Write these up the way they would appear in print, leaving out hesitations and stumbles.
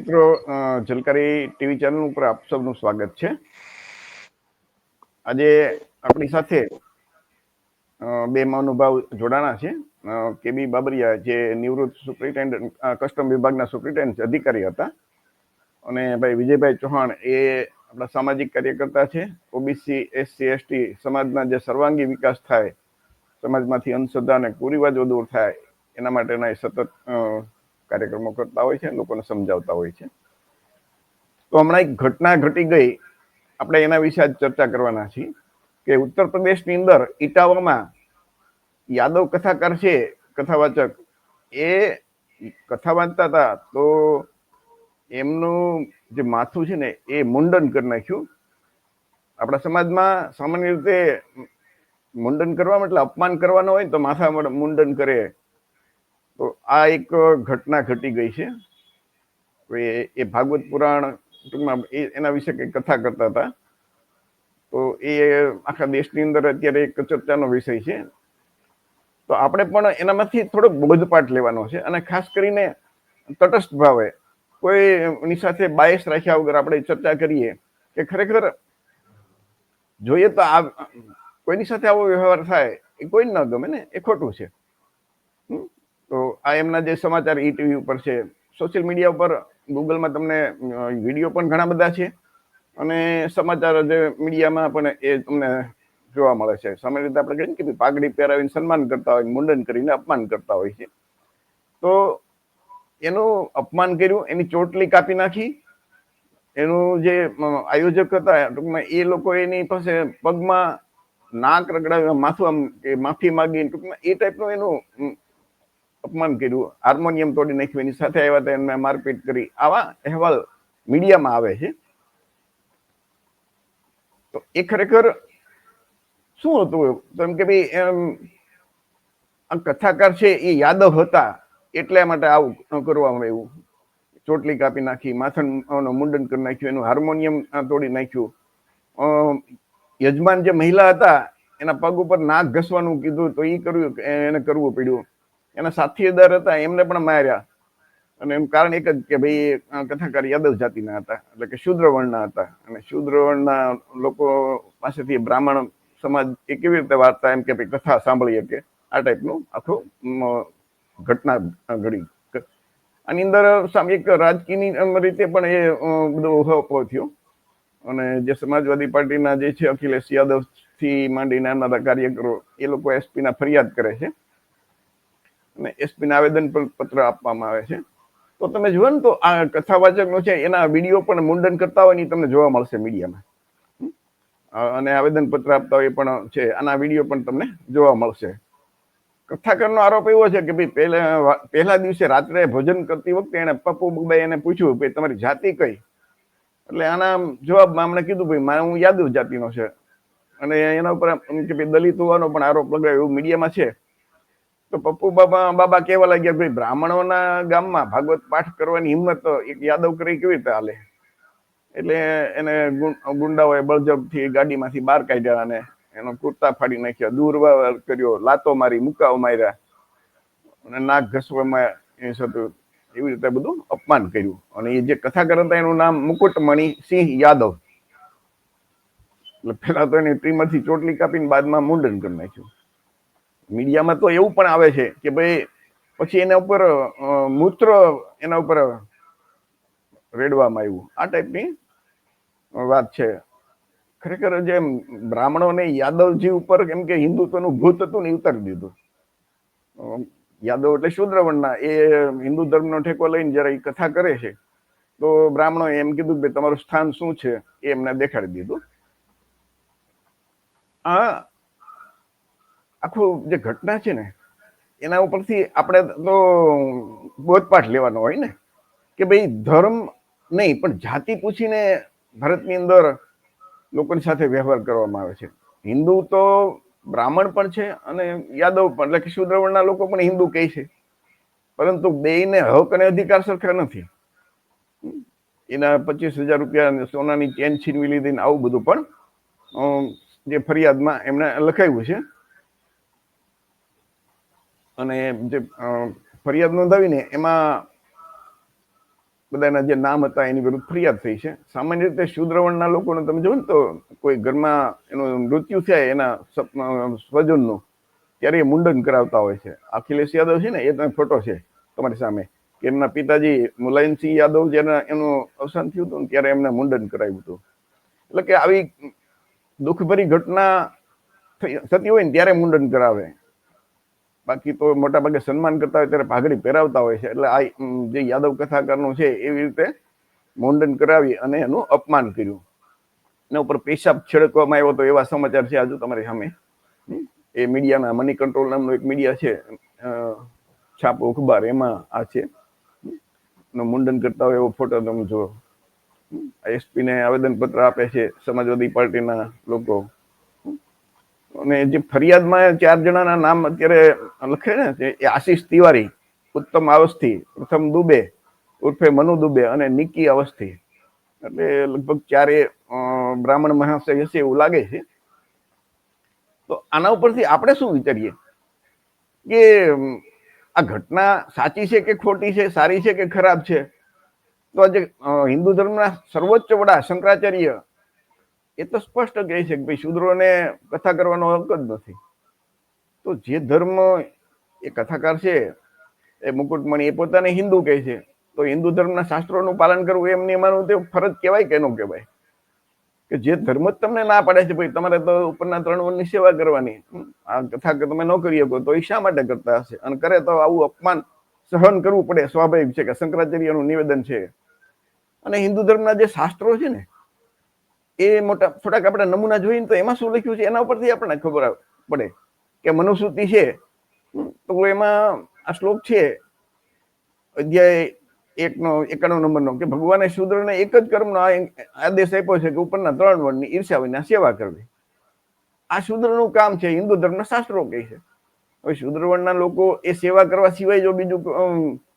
મિત્રો, Jhalkari TV channel ઉપર આપ સૌનું સ્વાગત છે. આજે આપણી સાથે બે મહાનુભાવ જોડાણા છે. કેબી બાબરિયા, જે નિવૃત્ત સુપ્રિન્ટેન્ડન્ટ કસ્ટમ વિભાગના સુપ્રિન્ટેન્ડન્ટ અધિકારી હતા, અને ભાઈ વિજયભાઈ ચૌહાણ, એ આપણા સામાજિક કાર્યકર્તા છે. ઓબીસી, એસસી, એસટી સમાજના જે સર્વાંગી વિકાસ થાય, સમાજમાંથી અંધશ્રદ્ધા અને કુરિવાજો દૂર થાય, એના માટેના એ સતત કાર્યક્રમો કરતા હોય છે, લોકોને સમજાવતા હોય છે. તો હમણાં એક ઘટના ઘટી ગઈ, આપણે એના વિશે આજ ચર્ચા કરવાના છીએ કે ઉત્તર પ્રદેશની અંદર ઇટાવામાં યાદવ કથાકાર છે, કથાવાચક, એ કથા વાંચતા હતા તો એમનું જે માથું છે ને એ મુંડન કરી નાખ્યું. આપણા સમાજમાં સામાન્ય રીતે મુંડન કરવામાં એટલે અપમાન કરવાનું હોય તો માથા મુંડન કરે. તો આ એક ઘટના ઘટી ગઈ છે. એ ભાગવત પુરાણ ટૂંકમાં એના વિશે કઈ કથા કરતા હતા. તો એ આખા દેશની અંદર અત્યારે એક ચર્ચાનો વિષય છે. તો આપણે પણ એનામાંથી થોડોક બોધપાઠ લેવાનો છે, અને ખાસ કરીને તટસ્થ ભાવે કોઈની સાથે બાયસ રાખ્યા વગર આપણે ચર્ચા કરીએ કે ખરેખર જોઈએ તો આ કોઈની સાથે આવો વ્યવહાર થાય એ કોઈ ન ગમે ને, એ ખોટું છે. તો આ એમના જે સમાચાર ટીવી ઉપર છે, સોશિયલ મીડિયા ઉપર, ગૂગલમાં તમને વિડીયો પણ ઘણા બધા છે, અને સમાચાર જે મીડિયામાં પણ એ તમને જોવા મળે છે. સામાન્ય રીતે આપણે કહીએ કે પાઘડી પહેરાવીને સન્માન કરતા હોય, મુંડન કરીને અપમાન કરતા હોય છે. તો એનું અપમાન કર્યું, એની ચોટલી કાપી નાખી. એનું જે આયોજક હતા, ટૂંકમાં એ લોકો એની પાસે પગમાં નાક રગડાવી, માથું આમ માફી માગી, ટૂંકમાં એ ટાઈપનું એનું અપમાન કર્યું. હાર્મોનિયમ તોડી નાખ્યું, એની સાથે આવ્યા હતા એમને મારપીટ કરી. આવા અહેવાલ મીડિયામાં આવે છે. તો એ ખરેખર શું હતું? તો એમ કે ભાઈ આ કથાકાર છે એ યાદવ હતા એટલા માટે આવું કરવામાં આવ્યું. ચોટલી કાપી નાખી, માથાનું મુંડન કરી નાખ્યું, એનું હાર્મોનિયમ તોડી નાખ્યું. યજમાન જે મહિલા હતા એના પગ ઉપર નાક ઘસવાનું કીધું તો એ કર્યું, એને કરવું પડ્યું. એના સાથીદાર હતા એમને પણ માર્યા. અને એમ કારણ એક જ કે ભાઈ કથાકાર યાદવ જાતિના હતા, એટલે કે શુદ્ર વર્ણના હતા. અને શુદ્ર વર્ણના લોકો પાસેથી બ્રાહ્મણ સમાજ એ કેવી રીતે વાર્તા એમ કે ભાઈ કથા સાંભળી શકે, આ ટાઈપનું આખું ઘટના ઘડી. આની અંદર એક રાજકીય રીતે પણ એ બધો ઉહાપો થયો. અને જે સમાજવાદી પાર્ટીના જે છે અખિલેશ યાદવ થી માંડીને નાના કાર્યકરો, એ લોકો એસપી ના ફરિયાદ કરે છે, અને એસપી ના આવેદન પત્ર આપવામાં આવે છે. તો તમે જુઓ ને તો આ કથાવાચક નો છે, એના વિડીયો પણ મુંડન કરતા હોય ને તમને જોવા મળશે મીડિયામાં, અને આવેદન પત્ર આપતા હોય પણ છે, આના વિડીયો પણ તમને જોવા મળશે. કથાકારનો આરોપ એવો છે કે ભાઈ પહેલા દિવસે રાત્રે ભોજન કરતી વખતે એને પપ્પુ બુબાઈ એને પૂછ્યું ભાઈ તમારી જાતિ કઈ? એટલે આના જવાબમાં અમને કીધું ભાઈ હું યાદવ જાતિનો છે, અને એના ઉપર કે ભાઈ દલિત હોવાનો પણ આરોપ લગાવ્યો, એવું મીડિયામાં છે. તો પપ્પુ બાબા કહેવા લાગ્યા ભાઈ બ્રાહ્મણોના ગામમાં ભાગવત પાઠ કરવાની હિંમત એક યાદવ કરી કેવી રીતે હાલે? એટલે એને ગુંડાઓએ બળજબથી ગાડીમાંથી બહાર કાઢ્યા અને એનો કુર્તા ફાડી નાખ્યા, દુર્વ્યવહાર કર્યો, લાતો મારી, મુકાઓ માર્યા, અને નાક ઘસવામાં એ થતું. એવી રીતે બધું અપમાન કર્યું. અને એ જે કથાકાર હતા એનું નામ મુકુટમણિ સિંહ યાદવ. એટલે પેલા તો એની ટ્રીમાંથી ચોટલી કાપીને બાદમાં મુંડન કરી નાખ્યું. મીડિયામાં તો એવું પણ આવે છે કે ભાઈ પછી એના ઉપર મૂત્ર એના ઉપર રેડવામાં આવ્યું. આ ટાઈપની વાત છે. ખરેખર જે બ્રાહ્મણોને યાદવજી ઉપર કેમ કે હિન્દુત્વનું ભૂત હતું ને ઉતારી દીધું. યાદવ એટલે શુદ્ર વર્ણના, એ હિન્દુ ધર્મનો ઠેકો લઈને જયારે એ કથા કરે છે તો બ્રાહ્મણો એમ કીધું કે તમારું સ્થાન શું છે એ એમને દેખાડી દીધું. આ આખું જે ઘટના છે ને એના ઉપરથી આપણે તો બોધપાઠ લેવાનો હોય ને કે ભાઈ ધર્મ નહીં પણ જાતિ પૂછીને ભારતની અંદર લોકોની સાથે વ્યવહાર કરવામાં આવે છે. હિન્દુ તો બ્રાહ્મણ પણ છે અને યાદવ પણ, એટલે કે શુદ્ર વર્ણના લોકો પણ હિન્દુ કહે છે, પરંતુ બેયને હક અને અધિકાર સરખા નથી. એના 25,000 રૂપિયા સોનાની ચેન છીનવી લીધી ને આવું બધું પણ જે ફરિયાદમાં એમને લખાયું છે. અને જે ફરિયાદ નોંધાવીને એમાં બધાના જે નામ હતા એની વિરુદ્ધ ફરિયાદ થઈ છે. સામાન્ય રીતે શૂદ્રવર્ણના લોકોને તમે જોવો ને તો કોઈ ઘરમાં એનું મૃત્યુ થાય એના સ્વજનનું, ત્યારે એ મુંડન કરાવતા હોય છે. અખિલેશ યાદવ છે ને, એ તમે ફોટો છે તમારી સામે, કે એમના પિતાજી મુલાયમસિંહ યાદવ જ્યારે એનું અવસાન થયું હતું ત્યારે એમને મુંડન કરાવ્યું હતું. એટલે કે આવી દુઃખભરી ઘટના થતી હોય ને ત્યારે મુંડન કરાવે, બાકી તો મોટા ભાગે સન્માન કરતા હોય ત્યારે પાઘડી પહેરાવતા હોય છે. એટલે આ જે યાદવ કથાકારનું છે એવી રીતે મુંડન કરાવી અને એનું અપમાન કર્યું. એના ઉપર પેશાબ છેડકવામાં આવ્યો તો એવા સમાચાર છે આજુ તમારી સામે. એ મીડિયાના મની કંટ્રોલ નામનું એક મીડિયા છે, છાપો અખબાર, એમાં આ છે મુંડન કરતા હોય એવો ફોટો તમે જો. એસપી ને આવેદન પત્ર આપે છે સમાજવાદી પાર્ટીના લોકો. અને જે ફરિયાદમાં 4 જણાના નામ અત્યારે લખે ને, એ આશીષ તિવારી, ઉત્તમ અવસ્થી, પ્રથમ દુબે ઉર્ફે મનુ દુબે અને નિકી અવસ્થી. એટલે લગભગ 4 બ્રાહ્મણ મહાશય હશે એવું લાગે છે. તો આના ઉપરથી આપણે શું વિચારીએ કે આ ઘટના સાચી છે કે ખોટી છે, સારી છે કે ખરાબ છે? તો આજે હિન્દુ ધર્મના સર્વોચ્ચ વડા શંકરાચાર્ય એ તો સ્પષ્ટ કહે છે કે ભાઈ શૂદ્રોને કથા કરવાનો હક જ નથી. તો જે ધર્મ એ કથાકાર છે એ મુકુટમણી, એ પોતાને હિન્દુ કહે છે, તો હિન્દુ ધર્મના શાસ્ત્રોનું પાલન કરવું એમની માનવું તે ફરજ કહેવાય કે ન કહેવાય? કે જે ધર્મ જ તમને ના પાડે છે ભાઈ તમારે તો ઉપરના 3 વર્ણની સેવા કરવાની, આ કથા તમે ન કરી શકો, તો એ શા માટે કરતા હશે? અને કરે તો આવું અપમાન સહન કરવું પડે, સ્વાભાવિક છે કે શંકરાચાર્યનું નિવેદન છે. અને હિન્દુ ધર્મના જે શાસ્ત્રો છે ને, એ મોટા થોડાક આપણે નમૂના જોઈએ તો એમાં શું લખ્યું છે એના ઉપરથી આપણને ખબર પડે કે મનુસ્મૃતિ છે તો એમાં આ શ્લોક છે અધ્યાય 1 નો 91 નંબરનો, કે ભગવાને શૂદ્રને એક જ કર્મનો આદેશ આપ્યો છે કે ઉપરના 3 વર્ણની ઈર્ષ્યા વિના સેવા કરવી. આ શૂદ્રનું કામ છે, હિન્દુ ધર્મના શાસ્ત્રો કહે છે. હવે શૂદ્ર વર્ણના લોકો એ સેવા કરવા સિવાય જો બીજું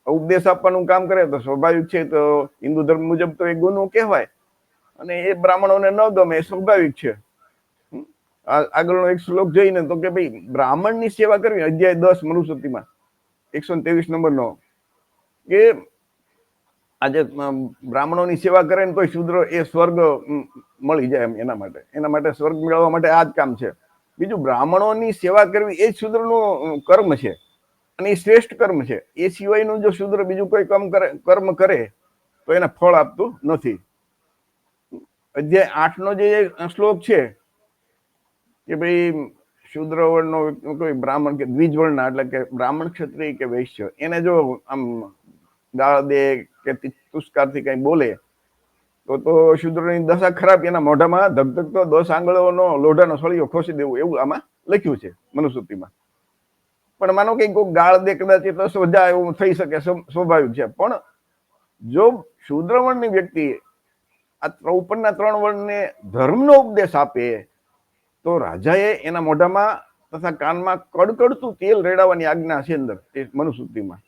ઉપદેશ આપવાનું કામ કરે તો સ્વાભાવિક છે, તો હિન્દુ ધર્મ મુજબ તો એ ગુનો કહેવાય, અને એ બ્રાહ્મણોને ન ગમે, સ્વાભાવિક છે. આગળનો એક શ્લોક જોઈને તો કે ભાઈ બ્રાહ્મણની સેવા કરવી, અધ્યાય 10 મનુસ્મૃતિમાં 123 નંબરનો, કે આજે બ્રાહ્મણોની સેવા કરે ને તો શૂદ્ર એ સ્વર્ગ મળી જાય એના માટે સ્વર્ગ મેળવવા માટે આ જ કામ છે. બીજું, બ્રાહ્મણોની સેવા કરવી એ શૂદ્રનું કર્મ છે અને એ શ્રેષ્ઠ કર્મ છે. એ સિવાયનું જો શૂદ્ર બીજું કોઈ કર્મ કરે તો એને ફળ આપતું નથી. અધ્યાય 8 નો જે શ્લોક છે કે ભાઈ શૂદ્ર વર્ણનો કોઈ બ્રાહ્મણ કે દ્વિજ વર્ણના, એટલે કે બ્રાહ્મણ, ક્ષત્રિય કે વૈશ્ય, એને જો આમ ગાળ દે કે તુષ્કારથી કઈ બોલે તો શૂદ્રની દશા ખરાબ, એના મોઢામાં ધગધગતો 10 આંગળીઓનો લોઢાનો સળિયો ખોસી દેવું, એવું આમાં લખ્યું છે મનુસ્મૃતિમાં. પણ માનો કે કોઈ ગાળ દે, કદાચ એ તો સોજા એવું થઈ શકે, સ્વાભાવિક છે. પણ જો શૂદ્ર વર્ણની વ્યક્તિ આ ઉપરના 3 વર્ણને ધર્મનો ઉપદેશ આપે તો રાજાએ એના મોઢામાં તથા કાનમાં કડકડતું તેલ રેડાવવાની આજ્ઞા છે અંદર એ મનુસ્મૃતિમાં.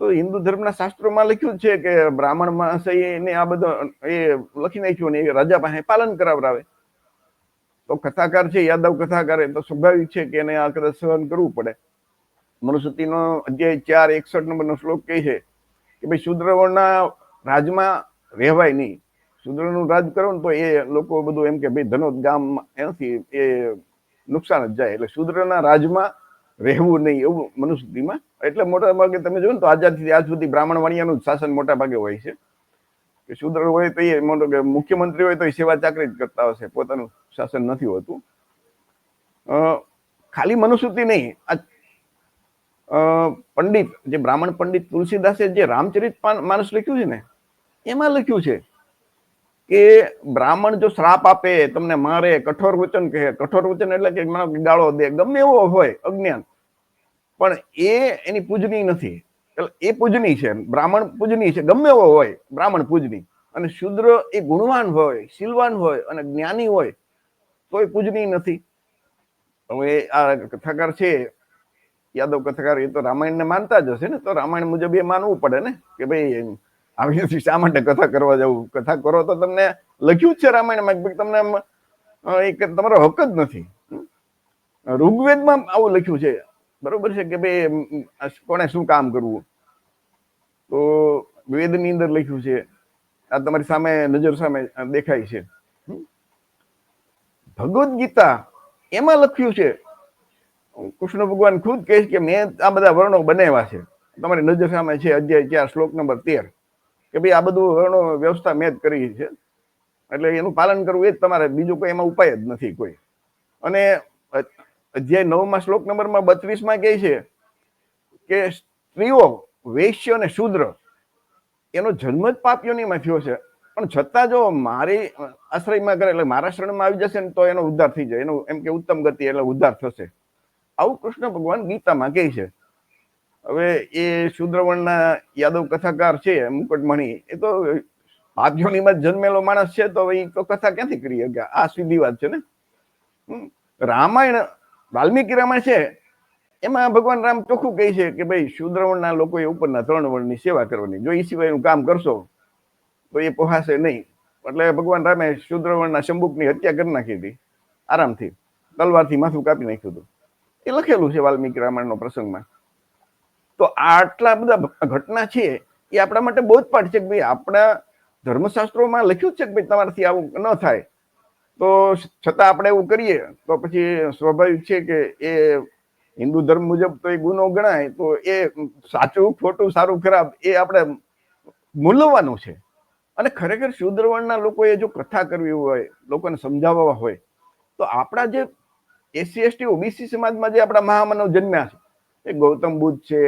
તો હિન્દુ ધર્મના શાસ્ત્રોમાં લખ્યું છે કે બ્રાહ્મણ મહાશયને આ બધો એ લખી નાખ્યું ને એ રાજા પાસે પાલન કરાવરાવે. તો કથાકાર છે, યાદવ કથાકાર, તો સ્વાભાવિક છે કે એને આ કદાચ સહન કરવું પડે. મનુસ્મૃતિનો અધ્યાય 4 61 નંબરનો શ્લોક કહે છે કે ભાઈ શૂદ્ર વર્ણના રાજમાં રહેવાય નહીં. શૂદ્રનું રાજ કરો ને તો એ લોકો બધું એમ કે ભાઈ ધનોત ગામ એનાથી એ નુકસાન જ જાય, એટલે શૂદ્રના રાજમાં રહેવું નહીં, એવું મનુસ્મૃતિમાં. એટલે મોટા ભાગે તમે જોયું ને તો આઝાદથી આજ સુધી બ્રાહ્મણ વાણિયાનું શાસન મોટા ભાગે હોય છે. કે શૂદ્ર હોય તો એ મોટો કે મુખ્યમંત્રી હોય તો એ સેવા ચાકરી જ કરતા હશે, પોતાનું શાસન નથી હોતું. ખાલી મનુસ્મૃતિ નહીં, આ પંડિત, જે બ્રાહ્મણ પંડિત તુલસીદાસે જે રામચરિત માનસ લખ્યું છે ને, એમાં લખ્યું છે કે બ્રાહ્મણ જો શ્રાપ આપે, તમને મારે, કઠોર વચન કહે, કઠોર વચન એટલે કે ગાળો દે, ગમે એવો હોય અજ્ઞાન, પણ એ એની પૂજની નથી. એ પૂજની છે, બ્રાહ્મણ પૂજની છે, ગમે એવો હોય બ્રાહ્મણ પૂજની. અને શૂદ્ર એ ગુણવાન હોય, શીલવાન હોય અને જ્ઞાની હોય તો એ પૂજની નથી. હવે આ કથાકાર છે યાદવ કથાકાર, એ તો રામાયણને માનતા જ હશે ને, તો રામાયણ મુજબ એ માનવું પડે ને કે ભાઈ આવી નથી, શા માટે કથા કરવા જવું? કથા કરો તો તમને લખ્યું જ છે રામાયણમાં કે તમને એક તમારો હક જ નથી. ઋગ્વેદમાં આવું લખ્યું છે, બરોબર છે, કે ભાઈ કોને શું કામ કરવું. તો વેદની અંદર લખ્યું છે, આ તમારી સામે નજર સામે દેખાય છે. ભગવદ્ ગીતા એમાં લખ્યું છે, કૃષ્ણ ભગવાન ખુદ કહે છે કે મેં આ બધા વર્ણો બનાવ્યા છે. તમારી નજર સામે છે અધ્યાય 4 શ્લોક નંબર 13, કે ભાઈ આ બધું વર્ણો વ્યવસ્થા મેં જ કરી છે, એટલે એનું પાલન કરવું એ જ તમારે, બીજું કોઈ એમાં ઉપાય જ નથી કોઈ. અને અધ્યાય 9 શ્લોક નંબરમાં 32 કહે છે કે સ્ત્રીઓ, વૈશ્ય અને શૂદ્ર એનો જન્મ જ પાપ યોનિમાં થયો છે, પણ છતાં જો મારી આશ્રયમાં કરે, એટલે મારા શરણમાં આવી જશે ને તો એનો ઉદ્ધાર થઈ જાય, એનો એમ કે ઉત્તમ ગતિ, એટલે ઉદ્ધાર થશે. આવું કૃષ્ણ ભગવાન ગીતામાં કહે છે. હવે એ શૂદ્રવર્ણના યાદવ કથાકાર છે મુકુટમણી, એ તો પાપ યોનિમાં જન્મેલો માણસ છે, તો એ તો કથા ક્યાંથી કરી શકે? આ સીધી વાત છે ને. રામાયણ, વાલ્મીકી રામાયણ છે, એમાં ભગવાન રામ ચોખ્ખું કહે છે કે ભાઈ શૂદ્રવર્ણના લોકોએ ઉપરના 3 વર્ણની સેવા કરવાની, જો એ સિવાયનું કામ કરશો તો એ પોહાશે નહીં. એટલે ભગવાન રામે શૂદ્રવર્ણના શંભુકની હત્યા કરી નાખી હતી આરામથી, તલવારથી માથું કાપી નાખ્યું હતું. એ લખેલું છે વાલ્મીકી રામાયણનો પ્રસંગમાં. તો આટલા બધા ઘટના છે એ આપણા માટે બોધપાઠ છે કે ભાઈ આપણા ધર્મશાસ્ત્રોમાં લખ્યું જ છે કે ભાઈ તમારાથી આવું ન થાય, તો છતાં આપણે એવું કરીએ તો પછી સ્વાભાવિક છે કે એ હિન્દુ ધર્મ મુજબ તો એ ગુનો ગણાય, તો એ સાચું ખોટું સારું ખરાબ એ આપણે મૂલવવાનું છે. અને ખરેખર શૂદ્રવર્ણના લોકોએ જો કથા કરવી હોય, લોકોને સમજાવવા હોય, તો આપણા જે SC ST OBC સમાજમાં જે આપણા મહામાનવ જન્મ્યા છે, એ ગૌતમ બુદ્ધ છે,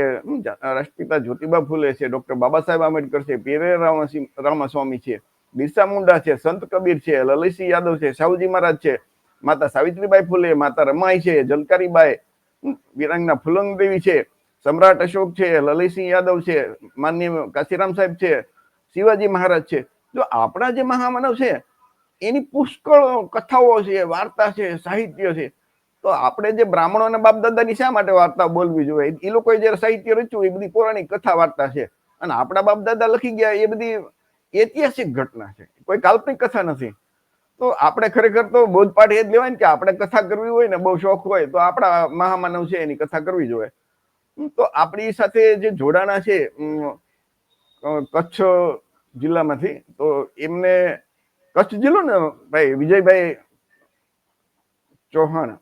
રાષ્ટ્રપિતા જ્યોતિબા ફૂલે છે, ડોક્ટર બાબા સાહેબ આંબેડકર છે, પીરે રામાસ્વામી છે, બિરસા મુંડા છે, સંત કબીર છે, લલિતસિંહ યાદવ છે, સાહુજી મહારાજ છે, માતા સાવિત્રીબાઈ ફૂલે, માતા રમાઈ છે, જલકારીબાઈ, વિરાંગના ફુલંગદેવી છે, સમ્રાટ અશોક છે, લલિતસિંહ યાદવ છે, માનનીય કાશીરામ સાહેબ છે, શિવાજી મહારાજ છે. જો આપણા જે મહામાનવ છે એની પુષ્કળ કથાઓ છે, વાર્તા છે, સાહિત્ય છે. તો આપણે જે બ્રાહ્મણો અને બાપ દાદાની શા માટે વાર્તા બોલવી જોઈએ? એ લોકોએ જે સાહિત્ય રચ્યું એ બધી પૌરાણિક કથા વાર્તા છે, અને આપણા બાપ દાદા લખી ગયા એ બધી ઐતિહાસિક ઘટના છે, કોઈ કાલ્પનિક કથા નથી. તો આપણે ખરેખર તો બોધપાઠ એ જ લેવાય ને કે આપણે કથા કરવી હોય ને, બહુ શોખ હોય તો આપણા મહામાનવ છે એની કથા કરવી જોઈએ. તો આપણી સાથે જે જોડાણા છે કચ્છ જિલ્લામાંથી, તો એમને કચ્છ જિલ્લો ને ભાઈ વિજયભાઈ ચૌહાણ,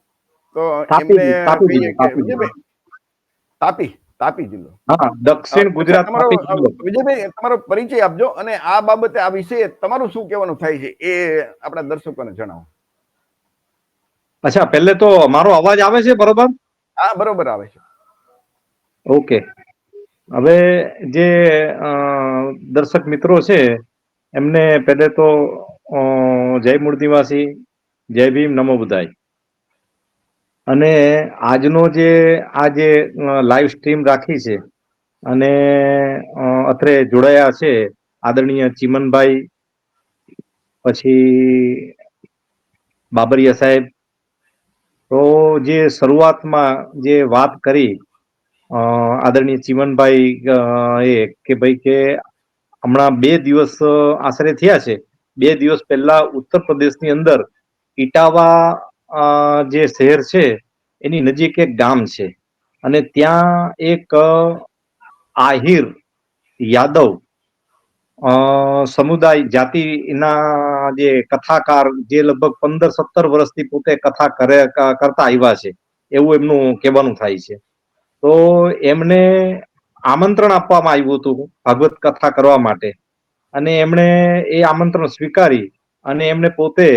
તો એમને કહીએ કે વિજયભાઈ, તાપી જિલ્લો, દક્ષિણ ગુજરાત. વિજયભાઈ તમારો પરિચય આપજો, અને આ બાબતે આ વિશે તમારું શું કહેવાનું થાય છે એ આપણા દર્શકોને જણાવો. અચ્છા, પહેલે તો મારો અવાજ આવે છે બરોબર? હા, બરોબર આવે છે. ઓકે. હવે જે દર્શક મિત્રો છે એમને પહેલે તો જય મૂળ નિવાસી, જય ભીમ, નમો બુદ્ધાય. અને આજનો જે લાઈવ સ્ટ્રીમ રાખી છે અને અત્રે જોડાયા છે આદરણીય ચીમનભાઈ, પછી બાબરિયા સાહેબ. તો જે શરૂઆતમાં જે વાત કરી આદરણીય ચીમનભાઈ એ કે ભાઈ કે હમણાં 2 દિવસ આશરે થયા છે, 2 દિવસ પહેલા ઉત્તર પ્રદેશની અંદર ઇટાવા જે શહેર છે એની નજીક એક ગામ છે, અને ત્યાં એક આહિર યાદવ સમુદાય જાતિના જે કથાકાર, જે લગભગ 15-17 વર્ષથી પોતે કથા કરતા આવ્યા છે એવું એમનું કહેવાનું થાય છે. તો એમને આમંત્રણ આપવામાં આવ્યું હતું ભાગવત કથા કરવા માટે, અને એમણે એ આમંત્રણ સ્વીકારી અને એમને પોતે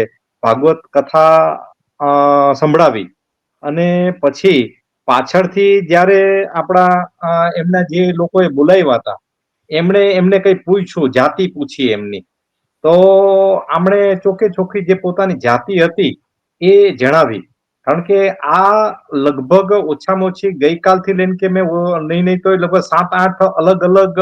ભાગવત કથા સંભળાવી. અને પછી પાછળથી જ્યારે આપણા એમના જે લોકોએ બોલાવ્યા હતા એમને કઈ પૂછ્યું, જાતિ પૂછી એમની, તો આમણે ચોખ્ખે ચોખ્ખી જે પોતાની જાતિ હતી એ જણાવી. કારણ કે આ લગભગ ઓછામાં ઓછી ગઈકાલથી લઈને કે મેં નહીં તો લગભગ 7-8 અલગ અલગ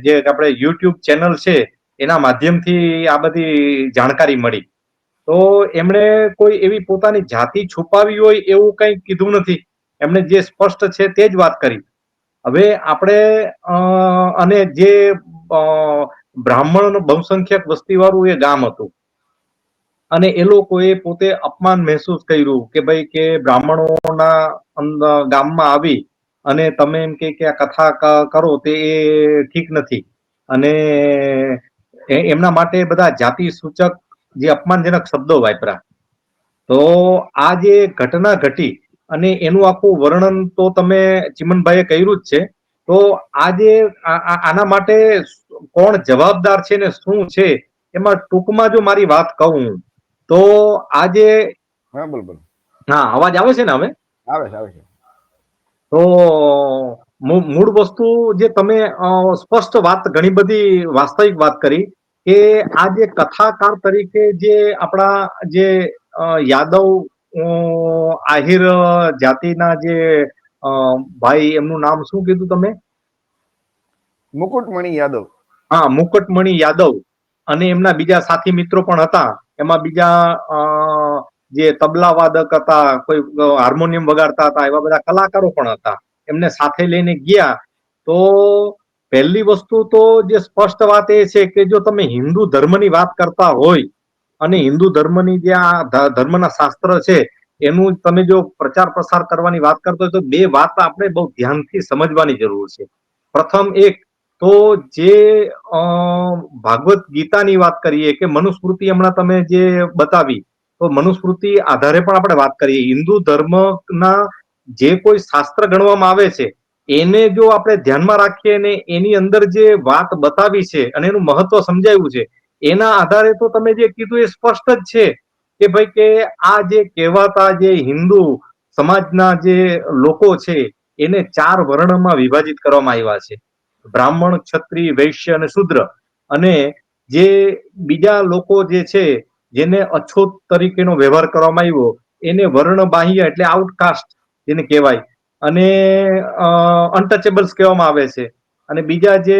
જે આપણે યુટ્યુબ ચેનલ છે એના માધ્યમથી આ બધી જાણકારી મળી. તો એમણે કોઈ એવી પોતાની જાતિ છુપાવી હોય એવું કંઈ કીધું નથી, એમણે જે સ્પષ્ટ છે તે જ વાત કરી. હવે આપણે અને જે બ્રાહ્મણ બહુસંખ્યક વસ્તી વાળું એ ગામ હતું, અને એ લોકોએ પોતે અપમાન મહેસૂસ કર્યું કે ભાઈ કે બ્રાહ્મણોના ગામમાં આવી અને તમે એમ કે આ કથા કરો તે એ ઠીક નથી, અને એમના માટે બધા જાતિ સૂચક જે અપમાનજનક શબ્દો વાપર્યા. તો આ જે ઘટના ઘટી અને એનું આખું વર્ણન તો તમે ચિમનભાઈએ કર્યું જ છે. તો આજે આના માટે કોણ જવાબદાર છે ને શું છે, એમાં ટૂંકમાં જો મારી વાત કહું તો આજે, હા બોલ. હા અવાજ આવે છે ને હવે? આવે છે. તો મૂળ વસ્તુ જે તમે સ્પષ્ટ વાત, ઘણી બધી વાસ્તવિક વાત કરી કે આ જે કથાકાર તરીકે જે આપણા જે યાદવ આહિર જાતિના જે ભાઈ, એમનું નામ શું કીધું તમે? મુકુટમણિ યાદવ. હા, મુકુટમણિ યાદવ અને એમના બીજા સાથી મિત્રો પણ હતા. એમાં બીજા જે તબલા વાદક હતા, કોઈ હાર્મોનિયમ વગાડતા હતા, એવા બધા કલાકારો પણ હતા. એમને સાથે લઈને ગયા. તો પહેલી વસ્તુ તો જે સ્પષ્ટ વાત એ છે કે જો તમે હિન્દુ ધર્મની વાત કરતા હોય અને હિન્દુ ધર્મની જે આ ધર્મના શાસ્ત્ર છે એનું તમે જો પ્રચાર પ્રસાર કરવાની વાત કરતો હોય તો બે વાત આપણે બહુ ધ્યાનથી સમજવાની જરૂર છે. પ્રથમ એક તો જે ભાગવત ગીતાની વાત કરીએ કે મનુસ્મૃતિ હમણાં તમે જે બતાવી, તો મનુસ્મૃતિ આધારે પણ આપણે વાત કરીએ. હિન્દુ ધર્મના જે કોઈ શાસ્ત્ર ગણવામાં આવે છે એને જો આપણે ધ્યાનમાં રાખીએ ને એની અંદર જે વાત બતાવી છે અને એનું મહત્વ સમજાવ્યું છે, એના આધારે તો તમે જે કીધું એ સ્પષ્ટ જ છે કે ભાઈ કે આ જે કહેવાતા જે હિન્દુ સમાજના જે લોકો છે એને 4 વર્ણમાં વિભાજિત કરવામાં આવ્યા છે: બ્રાહ્મણ, ક્ષત્રિય, વૈશ્ય અને શુદ્ર. અને જે બીજા લોકો જે છે જેને અછૂત તરીકેનો વ્યવહાર કરવામાં આવ્યો એને વર્ણ બાહ્ય એટલે આઉટકાસ્ટ જેને કહેવાય, અને અનટચેબલ્સ કહેવામાં આવે છે. અને બીજા જે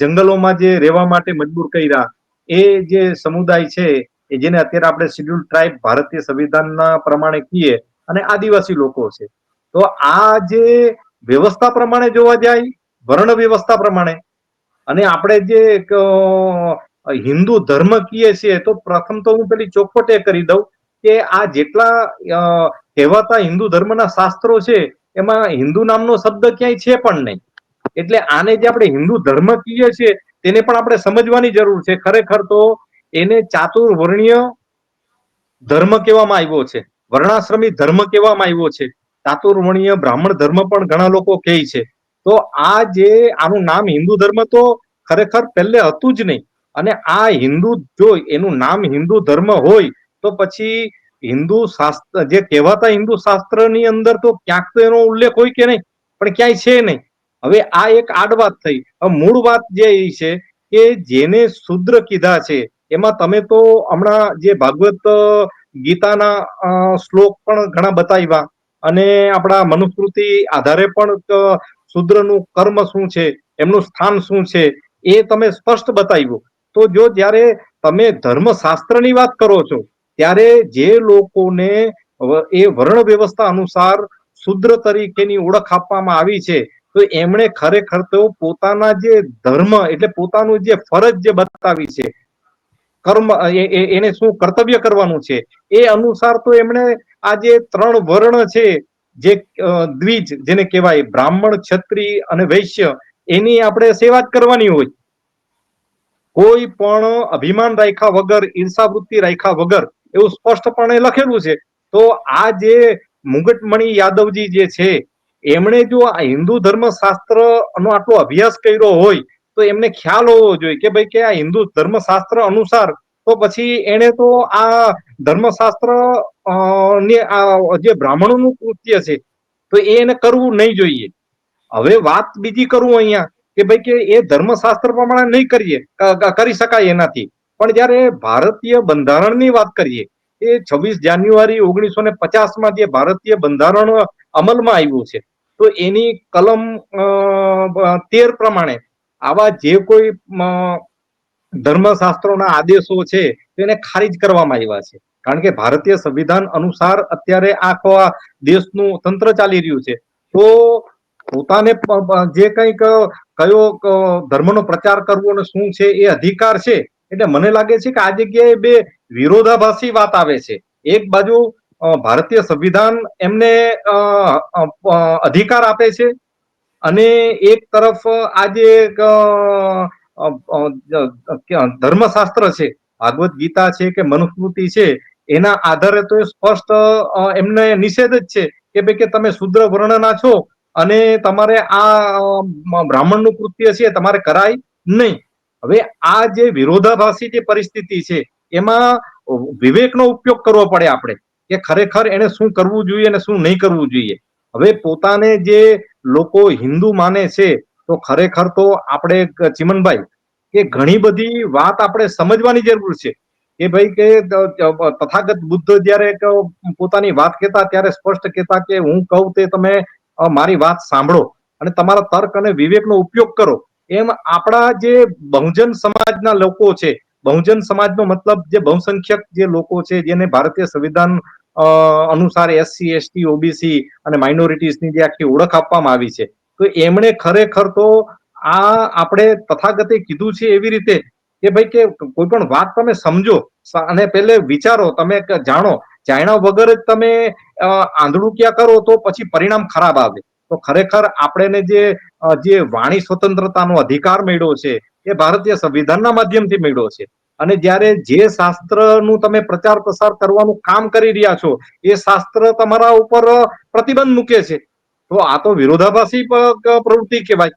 જંગલોમાં જે રહેવા માટે મજબૂર કર્યા એ જે સમુદાય છે, જેને અત્યારે આપણે શેડ્યુલ ટ્રાઇબ ભારતીય સંવિધાનના પ્રમાણે કહીએ, અને આદિવાસી લોકો છે. તો આ જે વ્યવસ્થા પ્રમાણે જોવા જાય, વર્ણ વ્યવસ્થા પ્રમાણે, અને આપણે જે હિન્દુ ધર્મ કહીએ છીએ, તો પ્રથમ તો હું પેલી ચોખવટ એ કરી દઉં કે આ જેટલા કહેવાતા હિન્દુ ધર્મના શાસ્ત્રો છે એમાં હિન્દુ નામનો શબ્દ ક્યાંય છે પણ નહીં. એટલે આને જે આપણે હિન્દુ ધર્મ કહીએ છીએ તેને પણ આપણે સમજવાની જરૂર છે. ખરેખર તો એને ચાતુર્વર્ણ્ય ધર્મ કહેવામાં આવ્યો છે, વર્ણાશ્રમી ધર્મ કહેવામાં આવ્યો છે, ચાતુર્વર્ણ્ય બ્રાહ્મણ ધર્મ પણ ઘણા લોકો કહે છે. તો આ જે આનું નામ હિન્દુ ધર્મ તો ખરેખર પહેલે હતું જ નહીં. અને આ હિન્દુ, જો એનું નામ હિન્દુ ધર્મ હોય તો પછી હિન્દુ શાસ્ત્ર જે કહેવાતા હિન્દુ શાસ્ત્રની અંદર તો ક્યાંક તો એનો ઉલ્લેખ હોય કે નહીં, પણ ક્યાંય છે નહીં. હવે આ એક આડ વાત થઈ. મૂળ વાત જે એ છે કે જેને શુદ્ર કીધા છે એમાં તમે તો હમણાં જે ભાગવત ગીતાના શ્લોક પણ ઘણા બતાવ્યા, અને આપણા મનુસ્મૃતિ આધારે પણ શુદ્રનું કર્મ શું છે, એમનું સ્થાન શું છે, એ તમે સ્પષ્ટ બતાવ્યું. તો જો જ્યારે તમે ધર્મશાસ્ત્રની વાત કરો છો ત્યારે જે લોકોને એ વર્ણ વ્યવસ્થા અનુસાર શુદ્ર તરીકેની ઓળખ આપવામાં આવી છે, તો એમણે ખરેખર તો પોતાના જે ધર્મ એટલે પોતાનું જે ફરજ જે બતાવી છે, કર્મ એને શું કર્તવ્ય કરવાનું છે, એ અનુસાર તો એમણે આ જે 3 વર્ણ છે, જે દ્વિજ જેને કહેવાય બ્રાહ્મણ, ક્ષત્રિય અને વૈશ્ય, એની આપણે સેવા જ કરવાની હોય. કોઈ પણ અભિમાન રાખ્યા વગર, ઈર્ષાવૃત્તિ રાખ્યા વગર, એવું સ્પષ્ટપણે લખેલું છે. તો આ જે મુગટમણિ યાદવજી જે છે એમણે જો આ હિન્દુ ધર્મશાસ્ત્ર નો આટલો અભ્યાસ કર્યો હોય તો એમને ખ્યાલ હોવો જોઈએ કે ભાઈ કે આ હિન્દુ ધર્મશાસ્ત્ર અનુસાર તો પછી એને તો આ ધર્મશાસ્ત્ર જે બ્રાહ્મણોનું કૃત્ય છે તો એને કરવું નહીં જોઈએ. હવે વાત બીજી કરું અહીંયા કે ભાઈ કે એ ધર્મશાસ્ત્ર પ્રમાણે નહીં કરી શકાય એનાથી, પણ જયારે ભારતીય બંધારણની વાત કરીએ, એ 26 જાન્યુઆરી 1950માં જે ભારતીય બંધારણ અમલમાં આવ્યું છે, તો એની કલમ 13 પ્રમાણે આવા જે કોઈ ધર્મશાસ્ત્રોના આદેશો છે તેને ખારીજ કરવામાં આવ્યા છે. કારણ કે ભારતીય સંવિધાન અનુસાર અત્યારે આખો આ દેશનું તંત્ર ચાલી રહ્યું છે. તો પોતાને જે કંઈક કયો ધર્મનો પ્રચાર કરવો અને શું છે એ અધિકાર છે. એટલે મને લાગે છે કે આ જગ્યાએ બે વિરોધાભાસી વાત આવે છે. એક બાજુ ભારતીય સંવિધાન એમને અધિકાર આપે છે અને એક તરફ આજે ધર્મશાસ્ત્ર છે, ભાગવત ગીતા છે કે મનુસ્મૃતિ છે, એના આધારે તો એ સ્પષ્ટ એમને નિષેધ જ છે કે ભાઈ કે તમે શુદ્ર વર્ણના છો અને તમારે આ બ્રાહ્મણનું કૃત્ય છે તમારે કરાય નહીં. હવે આ જે વિરોધાભાસી જે પરિસ્થિતિ છે એમાં વિવેકનો ઉપયોગ કરવો પડે આપણે કે ખરેખર એને શું કરવું જોઈએ અને શું નહીં કરવું જોઈએ. હવે પોતાને જે લોકો હિન્દુ માને છે તો ખરેખર તો આપણે ચિમનભાઈ કે ઘણી બધી વાત આપણે સમજવાની જરૂર છે કે ભાઈ કે તથાગત બુદ્ધ જયારે પોતાની વાત કહેતા ત્યારે સ્પષ્ટ કહેતા કે હું કહું તે તમે મારી વાત સાંભળો અને તમારા તર્ક અને વિવેકનો ઉપયોગ કરો. એમ આપણા જે બહુજન સમાજના લોકો છે, બહુજન સમાજનો મતલબ જે બહુસંખ્યક જે લોકો છે જેને ભારતીય સંવિધાન અનુસાર SC ST OBC અને માઇનોરિટીઝની જે આખી ઓળખ આપવામાં આવી છે, તો એમણે ખરેખર તો આ આપણે તથાગતે કીધું છે એવી રીતે કે ભાઈ કે કોઈ પણ વાત તમે સમજો અને પેલે વિચારો, તમે જાણો, જાણ્યા વગર જ તમે આંધળું ક્યાં કરો તો પછી પરિણામ ખરાબ આવે. તો ખરેખર આપણે જે વાણી સ્વતંત્રતાનો અધિકાર મળ્યો છે એ ભારતીય સંવિધાનના માધ્યમથી મળ્યો છે. અને જ્યારે જે શાસ્ત્રનું તમે પ્રચાર પ્રસાર કરવાનું કામ કરી રહ્યા છો એ શાસ્ત્ર તમારા ઉપર પ્રતિબંધ મૂકે છે, તો આ તો વિરોધાભાસી પ્રવૃત્તિ કહેવાય.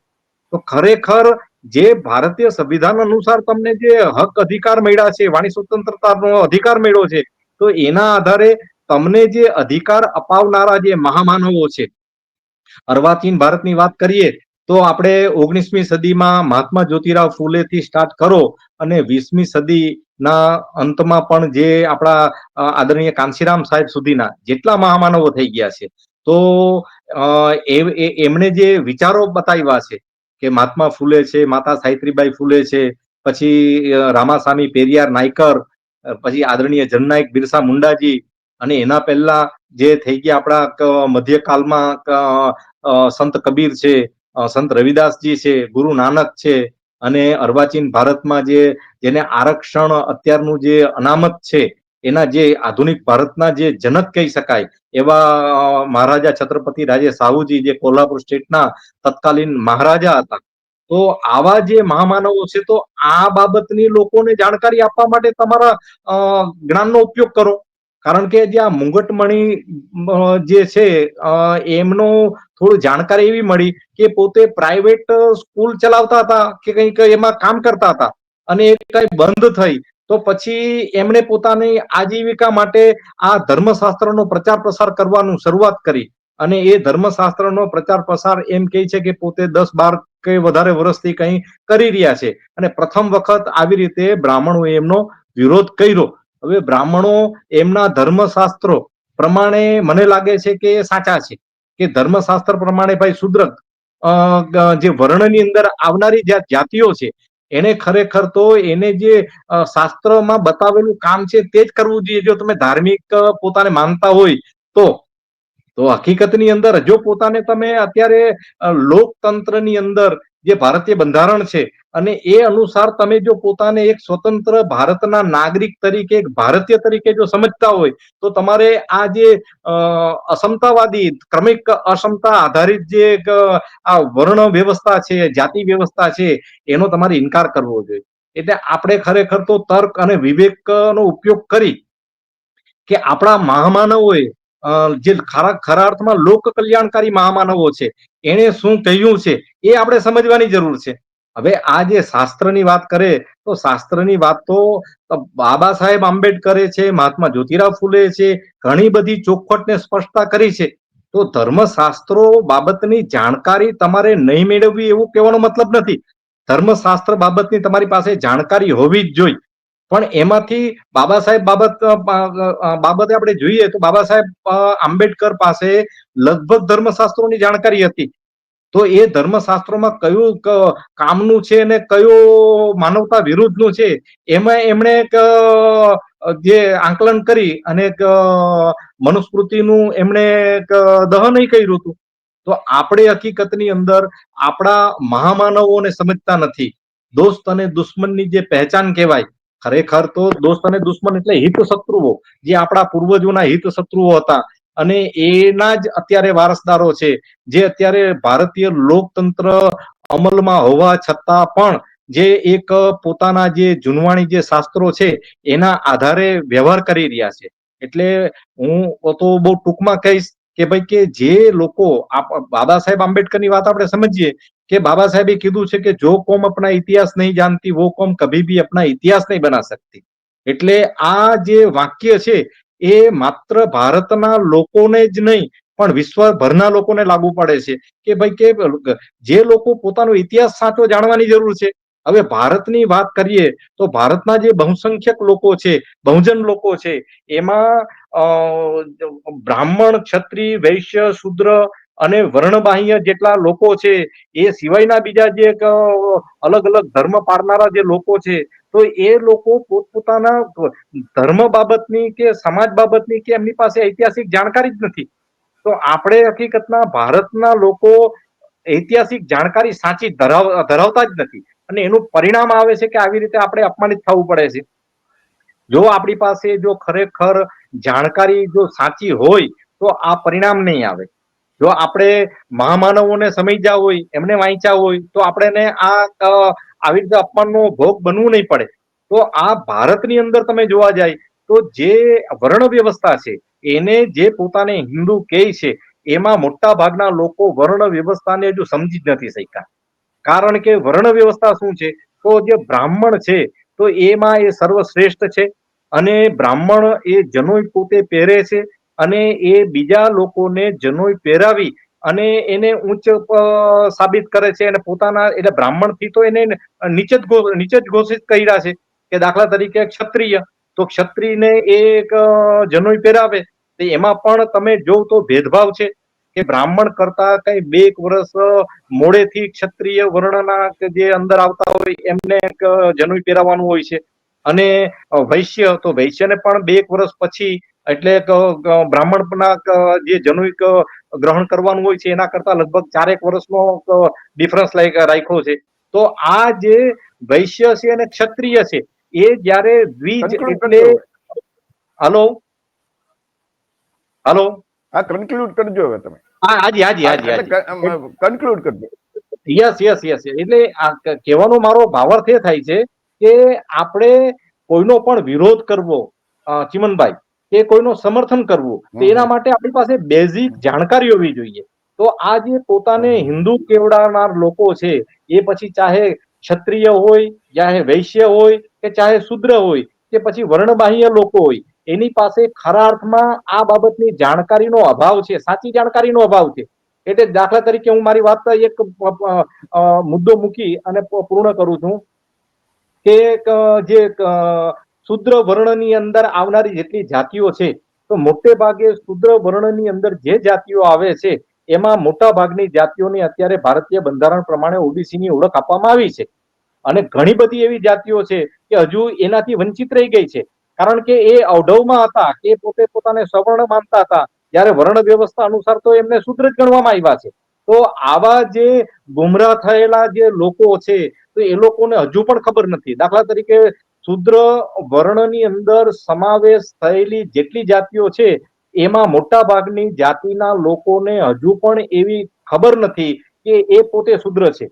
તો ખરેખર જે ભારતીય સંવિધાન અનુસાર તમને જે હક અધિકાર મળ્યા છે, વાણી સ્વતંત્રતાનો અધિકાર મળ્યો છે, તો એના આધારે તમને જે અધિકાર અપાવનારા જે મહામાનવો છે, અર્વાચીન ભારતની વાત કરીએ તો આપણે 19મી સદીમાં મહાત્મા જ્યોતિરાવ ફૂલેથી સ્ટાર્ટ કરો અને 20મી સદીના અંતમાં પણ જે આપણા આદરણીય કાંશીરામ સાહેબ સુધીના જેટલા મહામાનવો થઈ ગયા છે, તો એમણે જે વિચારો બતાવ્યા છે કે મહાત્મા ફૂલે છે, માતા સાવિત્રીબાઈ ફૂલે છે, પછી રામાસામી પેરિયાર નાયકર, પછી આદરણીય જનનાયક બિરસા મુંડાજી, અને એના પહેલા જે થઈ ગયા આપણા મધ્યકાલમાં સંત કબીર છે, સંત રવિદાસજી છે, ગુરુ નાનક છે, અને અર્વાચીન ભારતમાં જેને આરક્ષણ અત્યારનું જે અનામત છે એના જે આધુનિક ભારતના જે જનક કહી શકાય એવા મહારાજા છત્રપતિ રાજે સાહુજી, જે કોલ્હાપુર સ્ટેટના તત્કાલીન મહારાજા હતા. તો આવા જે મહામાનવો છે, તો આ બાબતની લોકોને જાણકારી આપવા માટે તમારા જ્ઞાનનો ઉપયોગ કરો. કારણ કે જે આ મુંગટમણી જે છે એમનો થોડું જાણકારી એવી મળી કે પોતે પ્રાઇવેટ સ્કૂલ ચલાવતા હતા કે કંઈક એમાં કામ કરતા હતા અને એ કઈ બંધ થઈ તો પછી એમણે પોતાની આજીવિકા માટે આ ધર્મશાસ્ત્રનો પ્રચાર પ્રસાર કરવાનું શરૂઆત કરી. અને એ ધર્મશાસ્ત્રનો પ્રચાર પ્રસાર એમ કહે છે કે પોતે 10-12 કે વધારે વર્ષથી કંઈ કરી રહ્યા છે. અને પ્રથમ વખત આવી રીતે બ્રાહ્મણોએ એમનો વિરોધ કર્યો. હવે બ્રાહ્મણો એમના ધર્મશાસ્ત્રો પ્રમાણે મને લાગે છે કે સાચા છે કે ધર્મશાસ્ત્ર પ્રમાણે ભાઈ શુદ્ર જે વર્ણની અંદર આવનારી જાતિઓ છે એને ખરેખર તો એને જે શાસ્ત્રમાં બતાવેલું કામ છે તે જ કરવું જોઈએ. જો તમે ધાર્મિક પોતાને માનતા હોય તો હકીકતની અંદર જો પોતાને તમે અત્યારે લોકતંત્રની અંદર જે ભારતીય બંધારણ છે અને એ અનુસાર તમે જો પોતાને એક સ્વતંત્ર ભારતના નાગરિક તરીકે, એક ભારતીય તરીકે જો સમજતા હોય તો તમારે આ જે અસમતાવાદી ક્રમિક અસમતા આધારિત જે આ વર્ણ વ્યવસ્થા છે, જાતિ વ્યવસ્થા છે, એનો તમારે ઇનકાર કરવો જોઈએ. એટલે આપણે ખરેખર તો તર્ક અને વિવેકનો ઉપયોગ કરી કે આપણા મહામાનવોએ જે ખરા અર્થમાં લોક કલ્યાણકારી મહામાનવો છે એને શું કહ્યું છે એ આપણે સમજવાની જરૂર છે. હવે આ જે શાસ્ત્રની વાત કરે તો શાસ્ત્રની વાત તો બાબા સાહેબ આંબેડકરે છે, મહાત્મા જ્યોતિરાવ ફૂલે છે, ઘણી બધી ચોખવટ ને સ્પષ્ટતા કરી છે. તો ધર્મશાસ્ત્રો બાબતની જાણકારી તમારે નહીં મેળવવી એવું કહેવાનો મતલબ નથી. ધર્મશાસ્ત્ર બાબતની તમારી પાસે જાણકારી હોવી જ જોઈએ. પણ એમાંથી બાબા સાહેબ બાબતે આપણે જોઈએ તો બાબા સાહેબ આંબેડકર પાસે લગભગ ધર્મશાસ્ત્રોની જાણકારી હતી. તો એ ધર્મશાસ્ત્રોમાં કયું કામનું છે અને કયું માનવતા વિરુદ્ધનું છે એમાં એમણે જે આંકલન કરી અને મનુસ્મૃતિનું એમણે દહન કર્યું હતું. તો આપણે હકીકતની અંદર આપણા મહામાનવોને સમજતા નથી. દોસ્ત અને દુશ્મનની જે પહેચાન કહેવાય, ખરેખર તો દોસ્ત અને દુશ્મન એટલે હિત શત્રુઓ, જે આપણા પૂર્વજોના હિત શત્રુઓ હતા અને એના જ અત્યારે વારસદારો છે, જે અત્યારે ભારતીય લોકતંત્ર અમલમાં હોવા છતાં પણ જે એક પોતાના જે જૂનવાણી જે શાસ્ત્રો છે એના આધારે વ્યવહાર કરી રહ્યા છે. એટલે હું તો બહુ ટૂંકમાં કહીશ કે ભાઈ કે જે લોકો બાબા સાહેબ આંબેડકરની વાત આપણે સમજીએ કે બાબા સાહેબે કીધું છે કે જો કોમ अपना इतिहास नहीं जानती वो कौम कभी भी अपना इतिहास नहीं बना सकती. એટલે આ જે વાક્ય છે એ માત્ર ભારતના લોકોને જ નહીં પણ વિશ્વભરના લોકોને લાગુ પડે છે કે ભાઈ કે જે લોકો પોતાનો ઇતિહાસ સાચો જાણવાની જરૂર છે. હવે ભારતની વાત કરીએ તો ભારતના જે બહુસંખ્યક લોકો છે, બહુજન લોકો છે, એમાં બ્રાહ્મણ, ક્ષત્રિય, વૈશ્ય, શૂદ્ર અને વર્ણબાહ્ય જેટલા લોકો છે, એ સિવાયના બીજા જે અલગ અલગ ધર્મ પાળનારા જે લોકો છે, તો એ લોકો પોતપોતાના ધર્મ બાબતની કે સમાજ બાબતની કે એમની પાસે ઐતિહાસિક જાણકારી જ નથી. તો આપણે હકીકતના ભારતના લોકો ઐતિહાસિક જાણકારી સાચી ધરાવતા જ નથી, અને એનું પરિણામ આવે છે કે આવી રીતે આપણે અપમાનિત થવું પડે છે. જો આપણી પાસે જો ખરેખર જાણકારી જો સાચી હોય તો આ પરિણામ નહીં આવે. જો આપણે મહામાનવોને સમજ્યા હોય, એમને વાંચ્યા હોય, તો આપણે આવી રીતે અપમાનનો ભોગ બનવું નહીં પડે. તો આ ભારતની અંદર તમે જોવા જાય તો જે વર્ણ વ્યવસ્થા છે એને જે પોતાને હિન્દુ કહે છે, એમાં મોટા ભાગના લોકો વર્ણ વ્યવસ્થાને હજુ સમજી જ નથી શક્યા. કારણ કે વર્ણ વ્યવસ્થા શું છે, તો જે બ્રાહ્મણ છે તો એમાં એ સર્વશ્રેષ્ઠ છે, અને બ્રાહ્મણ એ જનોઈ પોતે પહેરે છે, અને એ બીજા લોકોને જનોઈ પહેરાવી અને એને ઉચ્ચ સાબિત કરે છે, અને પોતાના એટલે બ્રાહ્મણ થી તો એને નીચે જ ઘોષિત કર્યા છે. કે દાખલા તરીકે ક્ષત્રિય, તો ક્ષત્રિયને એક જનોઈ પહેરાવે તો એમાં પણ તમે જોવ તો ભેદભાવ છે કે બ્રાહ્મણ કરતા કઈ 2 વર્ષ મોડેથી ક્ષત્રિય વર્ણના જે અંદર આવતા હોય એમને જનોઈ પહેરાવવાનું હોય છે. અને વૈશ્ય, તો વૈશ્યને પણ 2 વર્ષ પછી એટલે બ્રાહ્મણના જે જનોઈ ગ્રહણ કરવાનું હોય છે એના કરતા લગભગ 4 વર્ષનો ડિફરન્સ રાખ્યો છે. તો આ જે વૈશ્ય છે અને ક્ષત્રિય છે એ જયારે દ્વિજ એટલે હલો હલો હા, કન્ક્લુડ કરજો હવે તમે. હાજી હાજી હાજી હાજી કન્ક્લુડ કરજો. Yes yes yes. એટલે કહેવાનો મારો ભાવાર્થ એ થાય છે કે આપણે કોઈનો પણ વિરોધ કરવો, ચિમનભાઈ, કે કોઈનું સમર્થન કરવું, તો એના માટે આપણી પાસે બેઝિક જાણકારી હોવી જોઈએ. તો આ જે પોતાને હિન્દુ કેવડાવનાર લોકો છે, એ પછી ચાહે ક્ષત્રિય હોય, ચાહે વૈશ્ય હોય, કે ચાહે શુદ્ર હોય, કે પછી વર્ણબાહ્ય લોકો હોય, એની પાસે ખરા અર્થમાં આ બાબતની જાણકારીનો અભાવ છે, સાચી જાણકારીનો અભાવ છે. એટલે દાખલા તરીકે હું મારી વાત એક મુદ્દો મૂકી અને પૂર્ણ કરું છું કે જે શુદ્ર વર્ણની અંદર આવનારી જેટલી જાતિઓ છે, તો મોટે ભાગે શુદ્ર વર્ણની અંદર જે જાતિઓ આવે છે એમાં મોટા ભાગની જાતિઓની અત્યારે ભારતીય બંધારણ પ્રમાણે ઓબીસીની ઓળખ આપવામાં આવી છે. અને ઘણી બધી એવી જાતિઓ છે કે હજુ એનાથી વંચિત રહી ગઈ છે, કારણ કે એ અવઢવમાં હતા, કે પોતે પોતાને સવર્ણ માનતા હતા, જ્યારે વર્ણ વ્યવસ્થા અનુસાર તો એમને શૂદ્ર જ ગણવામાં આવ્યા છે. તો આવા જે ગુમરાહ થયેલા જે લોકો છે, તો એ લોકોને હજુ પણ ખબર નથી. દાખલા તરીકે શુદ્ર વર્ણની અંદર સમાવેશ થયેલી જેટલી જાતિઓ છે એમાં મોટા ભાગની જાતિના લોકોને હજુ પણ એવી ખબર નથી કે એ પોતે શુદ્ર છે.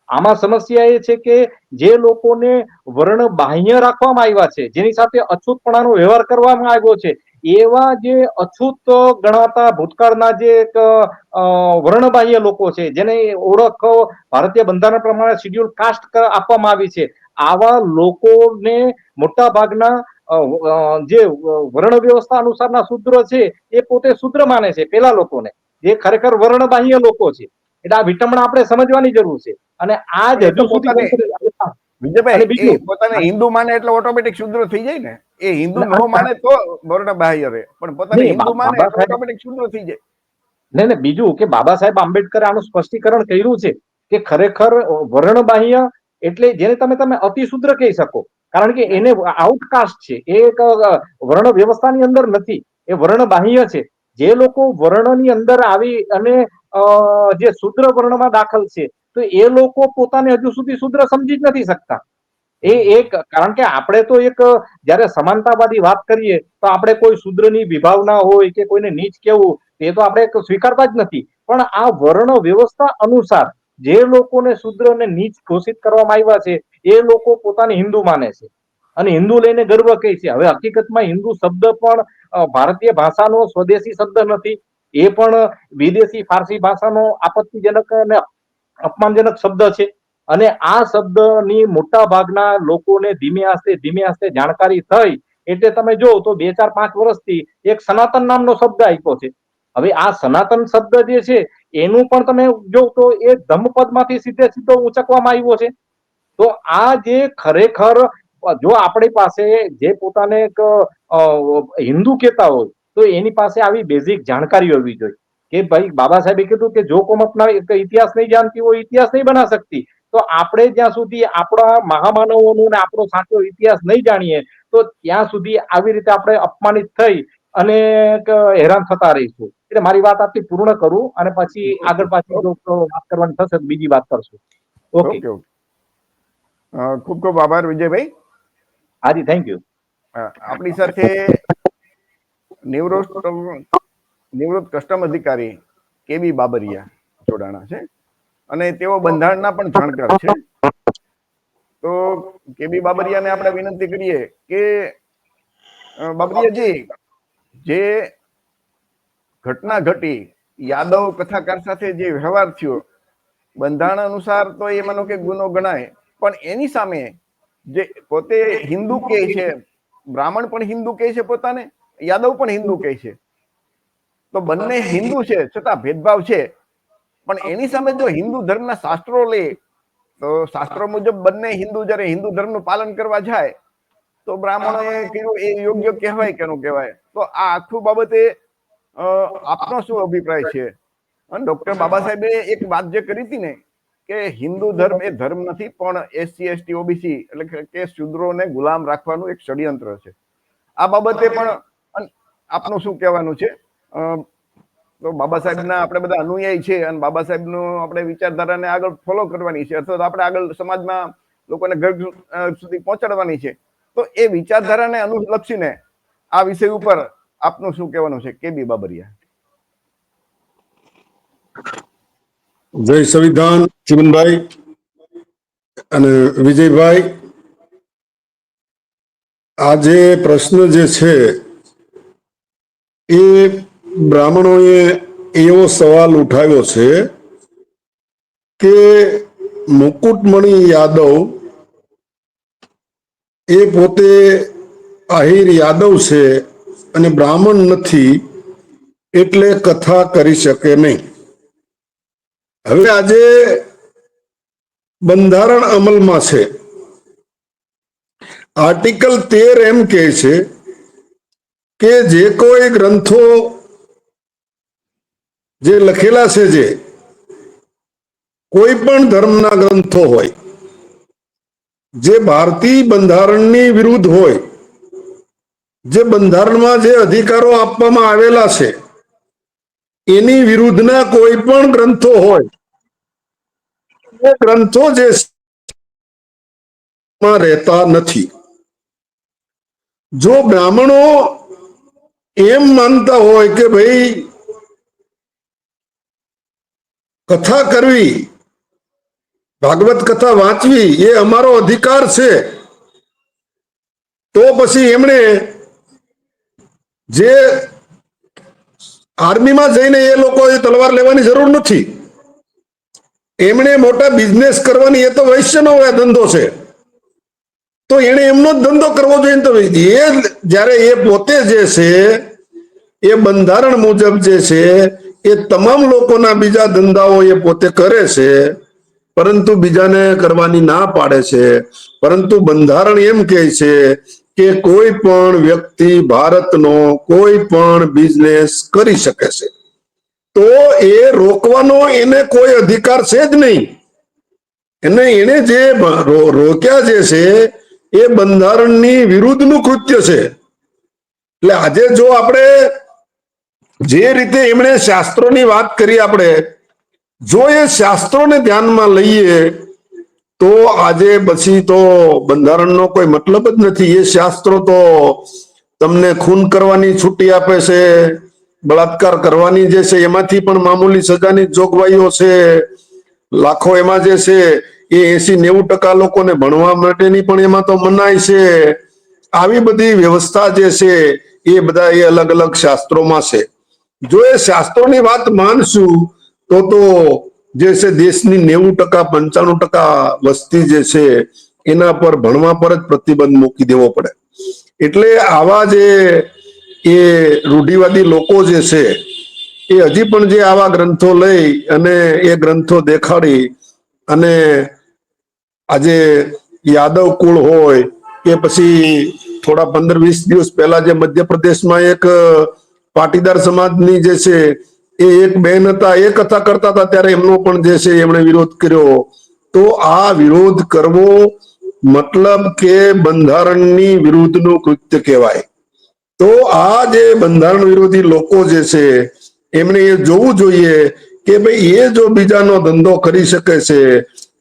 આમાં સમસ્યા એ છે કે જે લોકોને વર્ણ બાહ્ય રાખવામાં આવ્યા છે, જેની સાથે અછૂતપણાનો વ્યવહાર કરવામાં આવ્યો છે, એવા જે અછૂત ગણાતા ભૂતકાળના જે વર્ણબાહ્ય લોકો છે, જેને ઓળખ ભારતીય બંધારણ પ્રમાણે શિડ્યુલ કાસ્ટ આપવામાં આવી છે, આવા લોકોને મોટા ભાગના જે વર્ણ વ્યવસ્થા અનુસારના શૂદ્ર છે એ પોતે શૂદ્ર માને છે પેલા લોકોને, જે ખરેખર વર્ણ બાહ્ય લોકો છે. એટલે આ વિટંબણા આપણે સમજવાની જરૂર છે. અને આ જ હજુ સુધી વિજયભાઈ, એ પોતાને હિન્દુ માને એટલે ઓટોમેટિક શુદ્ર થઈ જાય ને? એ હિન્દુ ન માને તો વર્ણ બાહ્ય રહે, પણ પોતાને હિન્દુ માને એટલે ઓટોમેટિક શુદ્ર થઈ જાય. ને બીજું કે બાબા સાહેબ આંબેડકરે આનું સ્પષ્ટીકરણ કર્યું છે કે ખરેખર વર્ણ બાહ્ય એટલે જેને તમે અતિશુદ્ર કહી શકો, કારણ કે એને આઉટકાસ્ટ છે, એ એક વર્ણ વ્યવસ્થાની અંદર નથી, એ વર્ણ બાહ્ય છે. જે લોકો વર્ણની અંદર આવી અને જે શુદ્ર વર્ણમાં દાખલ છે, તો એ લોકો પોતાને હજુ સુધી શુદ્ર સમજી જ નથી શકતા. એક કારણ કે આપણે તો એક જયારે સમાનતાવાદી વાત કરીએ તો આપણે કોઈ શૂદ્રની વિભાવના હોય કે કોઈને નીચ કેવું એ તો આપણે સ્વીકારતા જ નથી, પણ આ વર્ણ વ્યવસ્થા અનુસાર જે લોકોને શૂદ્ર અને નીચ ઘોષિત કરવામાં આવ્યા છે એ લોકો પોતાને હિન્દુ માને છે અને હિન્દુ લઈને ગર્વ કહે છે. હવે હકીકતમાં હિન્દુ શબ્દ પણ ભારતીય ભાષાનો સ્વદેશી શબ્દ નથી, એ પણ વિદેશી ફારસી ભાષાનો આપત્તિજનક અને અપમાનજનક શબ્દ છે. અને આ શબ્દની મોટા ભાગના લોકોને ધીમે આસ્તે જાણકારી થઈ એટલે તમે જો તો 2-4-5 વર્ષથી એક સનાતન નામનો શબ્દ આપ્યો છે. હવે આ સનાતન શબ્દ જે છે એનું પણ તમે જો તો એ ધમ્મપદમાંથી સીધો ઉંચકવામાં આવ્યો છે. તો આ જે ખરેખર જો આપણી પાસે જે પોતાને એક હિન્દુ કહેતા હોય તો એની પાસે આવી બેઝિક જાણકારી હોવી જોઈએ કે ભાઈ બાબા સાહેબે કીધું કે જો કોમ अपना ઇતિહાસ નહીં જાણતી હોય ઇતિહાસ નહીં બના सकती. તો આપણે જ્યાં સુધી આપણા મહામાનવોનું ને આપણો સાચો ઇતિહાસ નહીં જાણીએ તો ત્યાં સુધી આવી રીતે આપણે અપમાનિત થઈ અને હેરાન થતા રહીશું. એટલે મારી વાત આપથી પૂર્ણ કરું અને પછી આગળ પાછી જો વાત કરવાની થશે તો બીજી વાત કરશું. Okay okay. ખૂબ ખૂબ આભાર વિજયભાઈ. હાજી, થેન્ક યુ. આપણી સાથે નિવૃત્ત કસ્ટમ અધિકારી કેબી બાબરિયા જોડાણા છે અને તેઓ બંધારણના પણ જાણકાર છે. તો કેબી બાબરિયાને આપણે વિનંતી કરીએ કે બાબરિયાજી, જે ઘટના ઘટી, યાદવ કથાકાર સાથે જે વ્યવહાર થયો, બંધારણ અનુસાર તો એ માનો કે ગુનો ગણાય, પણ એની સામે જે પોતે હિન્દુ કહે છે, બ્રાહ્મણ પણ હિન્દુ કહે છે પોતાને, યાદવ પણ હિન્દુ કહે છે, તો બંને હિન્દુ છે છતાં ભેદભાવ છે. પણ એની સામે જો હિન્દુ ધર્મના શાસ્ત્રો લે તો શાસ્ત્રો મુજબ બંને હિન્દુ જયારે હિન્દુ ધર્મનું પાલન કરવા જાય તો બ્રાહ્મણોએ કીધું એ યોગ્ય કહેવાય કે ન કહેવાય. તો આ આખું બાબતે આપનો શું અભિપ્રાય છે? અને ડોક્ટર બાબા સાહેબે એક વાત જે કરી હતી ને કે હિન્દુ ધર્મ એ ધર્મ નથી પણ એસસી એસટી ઓબીસી એટલે કે શૂદ્રોને ગુલામ રાખવાનું એક ષડયંત્ર છે. આ બાબતે પણ આપનું શું કહેવાનું છે? તો બાબા સાહેબના આપણે બધા અનુયાયી છે અને બાબા સાહેબનું આપણે વિચારધારાને આગળ ફોલો કરવાની છે અથવા તો આપણે આગળ સમાજમાં લોકોને ઘર સુધી પહોંચાડવાની છે. તો એ વિચારધારાને અનુલક્ષીને આ વિષય ઉપર આપનું શું કહેવાનું છે, કેબી બાબરિયા? જય સંવિધાન ચીમનભાઈ અને વિજયભાઈ. આ જે પ્રશ્ન જે છે એ બ્રાહ્મણોએ એવો સવાલ ઉઠાવ્યો છે કે મુકુટમણિ યાદવ એ પોતે આહિર યાદવ છે અને બ્રાહ્મણ નથી એટલે કથા કરી શકે નહીં. હવે આજે બંધારણ અમલમાં છે. આર્ટિકલ 13 એમ કહે છે કે જે કોઈ ગ્રંથો જે લખેલા છે, જે કોઈ પણ ધર્મના ગ્રંથો હોય જે ભારતીય બંધારણની વિરુદ્ધ હોય, જે બંધારણમાં જે અધિકારો આપવામાં આવેલા છે એની વિરુદ્ધના કોઈ પણ ગ્રંથો હોય, એ ગ્રંથો જે રહેતા નથી. જો બ્રાહ્મણો એમ માનતા હોય કે ભાઈ કથા કરવી, ભાગવત કથા વાંચવી એ અમારો અધિકાર છે, તો પછી એમણે જે આર્મીમાં જઈને એ લોકોએ તલવાર લેવાની જરૂર નથી. એમણે મોટા બિઝનેસ કરવાની, એ તો વૈશ્યનો ધંધો છે, તો એને એમનો જ ધંધો કરવો જોઈએ. તો એ જ્યારે એ પોતે જે છે એ બંધારણ મુજબ જે છે એ તમામ લોકોના બીજા ધંધાઓ એ પોતે કરે છે, પરંતુ બીજાને કરવાની ના પાડે છે. પરંતુ બંધારણ એમ કહે છે કે કોઈ પણ વ્યક્તિ ભારતનો કોઈ પણ બિઝનેસ કરી શકે છે, તો એ રોકવાનો એને કોઈ અધિકાર છે જ નહીં. એને જે રોક્યા જે છે એ બંધારણની વિરુદ્ધનું કૃત્ય છે. એટલે આજે જો આપણે જે રીતે એમણે શાસ્ત્રોની વાત કરી, આપણે જો એ શાસ્ત્રોને ધ્યાનમાં લઈએ તો આજે પછી તો બંધારણનો કોઈ મતલબ જ નથી. એ શાસ્ત્રો તો તમને ખૂન કરવાની છૂટી આપે છે, બળાત્કાર કરવાની જે છે એમાંથી પણ મામૂલી સજાની જોગવાઈઓ છે, લાખો એમાં જે છે એ 80-90% લોકોને ભણવા માટેની પણ એમાં તો મનાઈ છે. આવી બધી વ્યવસ્થા જે છે એ બધા એ અલગ અલગ શાસ્ત્રોમાં છે. જો એ શાસ્ત્રોની વાત માનશું તો જે છે દેશની 90%-95% વસ્તી જે છે એના પર ભણવા પર જ પ્રતિબંધ મૂકી દેવો પડે. એટલે આવા જે એ રૂઢિવાદી લોકો જે છે એ હજી પણ જે આવા ગ્રંથો લઈ અને એ ગ્રંથો દેખાડી અને આજે યાદવ કુળ હોય કે પછી થોડા 15-20 દિવસ પહેલા જે મધ્યપ્રદેશમાં એક પાટીદાર સમાજની જે છે એ એક બેન હતા, એ કથા કરતા હતા, ત્યારે એમનો પણ જે છે એમણે વિરોધ કર્યો. તો આ વિરોધ કરવો મતલબ કે બંધારણની વિરુદ્ધનું કૃત્ય કહેવાય. તો આ જે બંધારણ વિરોધી લોકો જે છે એમણે એ જોવું જોઈએ કે ભાઈ એ જો બીજાનો ધંધો કરી શકે છે,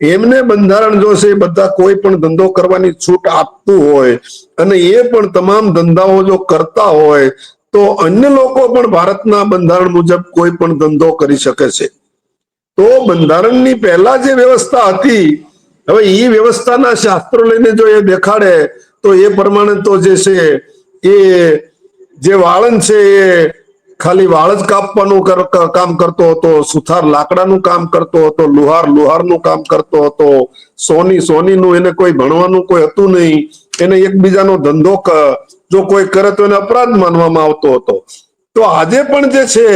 એમને બંધારણ જો છે બધા કોઈ પણ ધંધો કરવાની છૂટ આપતું હોય અને એ પણ તમામ ધંધાઓ જો કરતા હોય તો અન્ય લોકો પણ ભારતના બંધારણ મુજબ કોઈ પણ ધંધો કરી શકે છે. તો બંધારણની પહેલા જે વ્યવસ્થા હતી, હવે એ વ્યવસ્થાના શાસ્ત્રો લઈને જો એ દેખાડે તો એ પ્રમાણે તો જે છે એ જે વાળંદ છે એ ખાલી વાળ જ કાપવાનું કામ કરતો હતો, સુથાર લાકડાનું કામ કરતો હતો, લુહાર લુહારનું કામ કરતો હતો, સોનીનું એને કોઈ ભણવાનું કોઈ હતું નહીં. એને એકબીજાનો ધંધો જો કોઈ કરે તો એને અપરાધ માનવામાં આવતો હતો. તો આજે પણ જે છે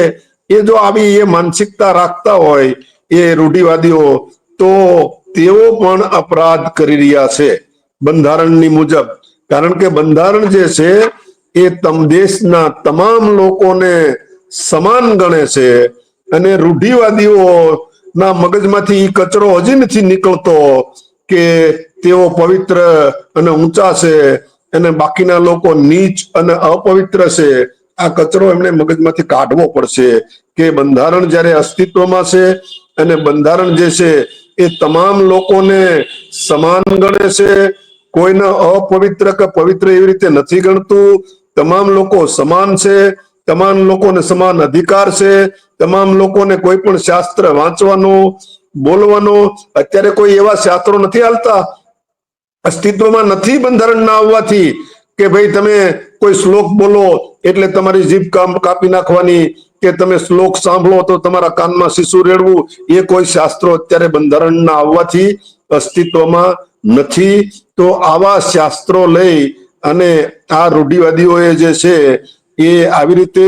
એ જો આવી એ માનસિકતા રાખતા હોય એ રૂઢિવાદીઓ, તો તેઓ પણ અપરાધ કરી રહ્યા છે બંધારણની મુજબ. કારણ કે બંધારણ જે છે એ દેશના તમામ લોકોને સમાન ગણે છે અને રૂઢિવાદીઓ ના મગજમાંથી કચરો હજી નથી નીકળતો કે તેઓ પવિત્ર અને ઊંચા છે અને બાકીના લોકો નીચ અને અપવિત્ર છે. આ કચરો એમને મગજમાંથી કાઢવો પડશે કે બંધારણ જ્યારે અસ્તિત્વમાં છે અને બંધારણ જે છે એ તમામ લોકોને સમાન ગણે છે, કોઈને અપવિત્ર કે પવિત્ર એવી રીતે નથી ગણતું. તમામ લોકો સમાન છે, તમામ લોકોને સમાન અધિકાર છે, તમામ લોકોને કોઈ પણ શાસ્ત્ર વાંચવાનો બોલવાનો, અત્યારે કોઈ એવા શાસ્ત્રો નથી હાલતા, અસ્તિત્વમાં નથી બંધારણ ના આવવાથી કે ભાઈ તમે કોઈ શ્લોક બોલો એટલે તમારી જીભ કાપી નાખવાની કે તમે શ્લોક સાંભળો તો તમારા કાનમાં શીશુ રેડવું, એ કોઈ શાસ્ત્રો અત્યારે બંધારણના આવવાથી અસ્તિત્વમાં નથી. તો આવા શાસ્ત્રો લઈ અને આ રૂઢિવાદીઓએ જે છે એ આવી રીતે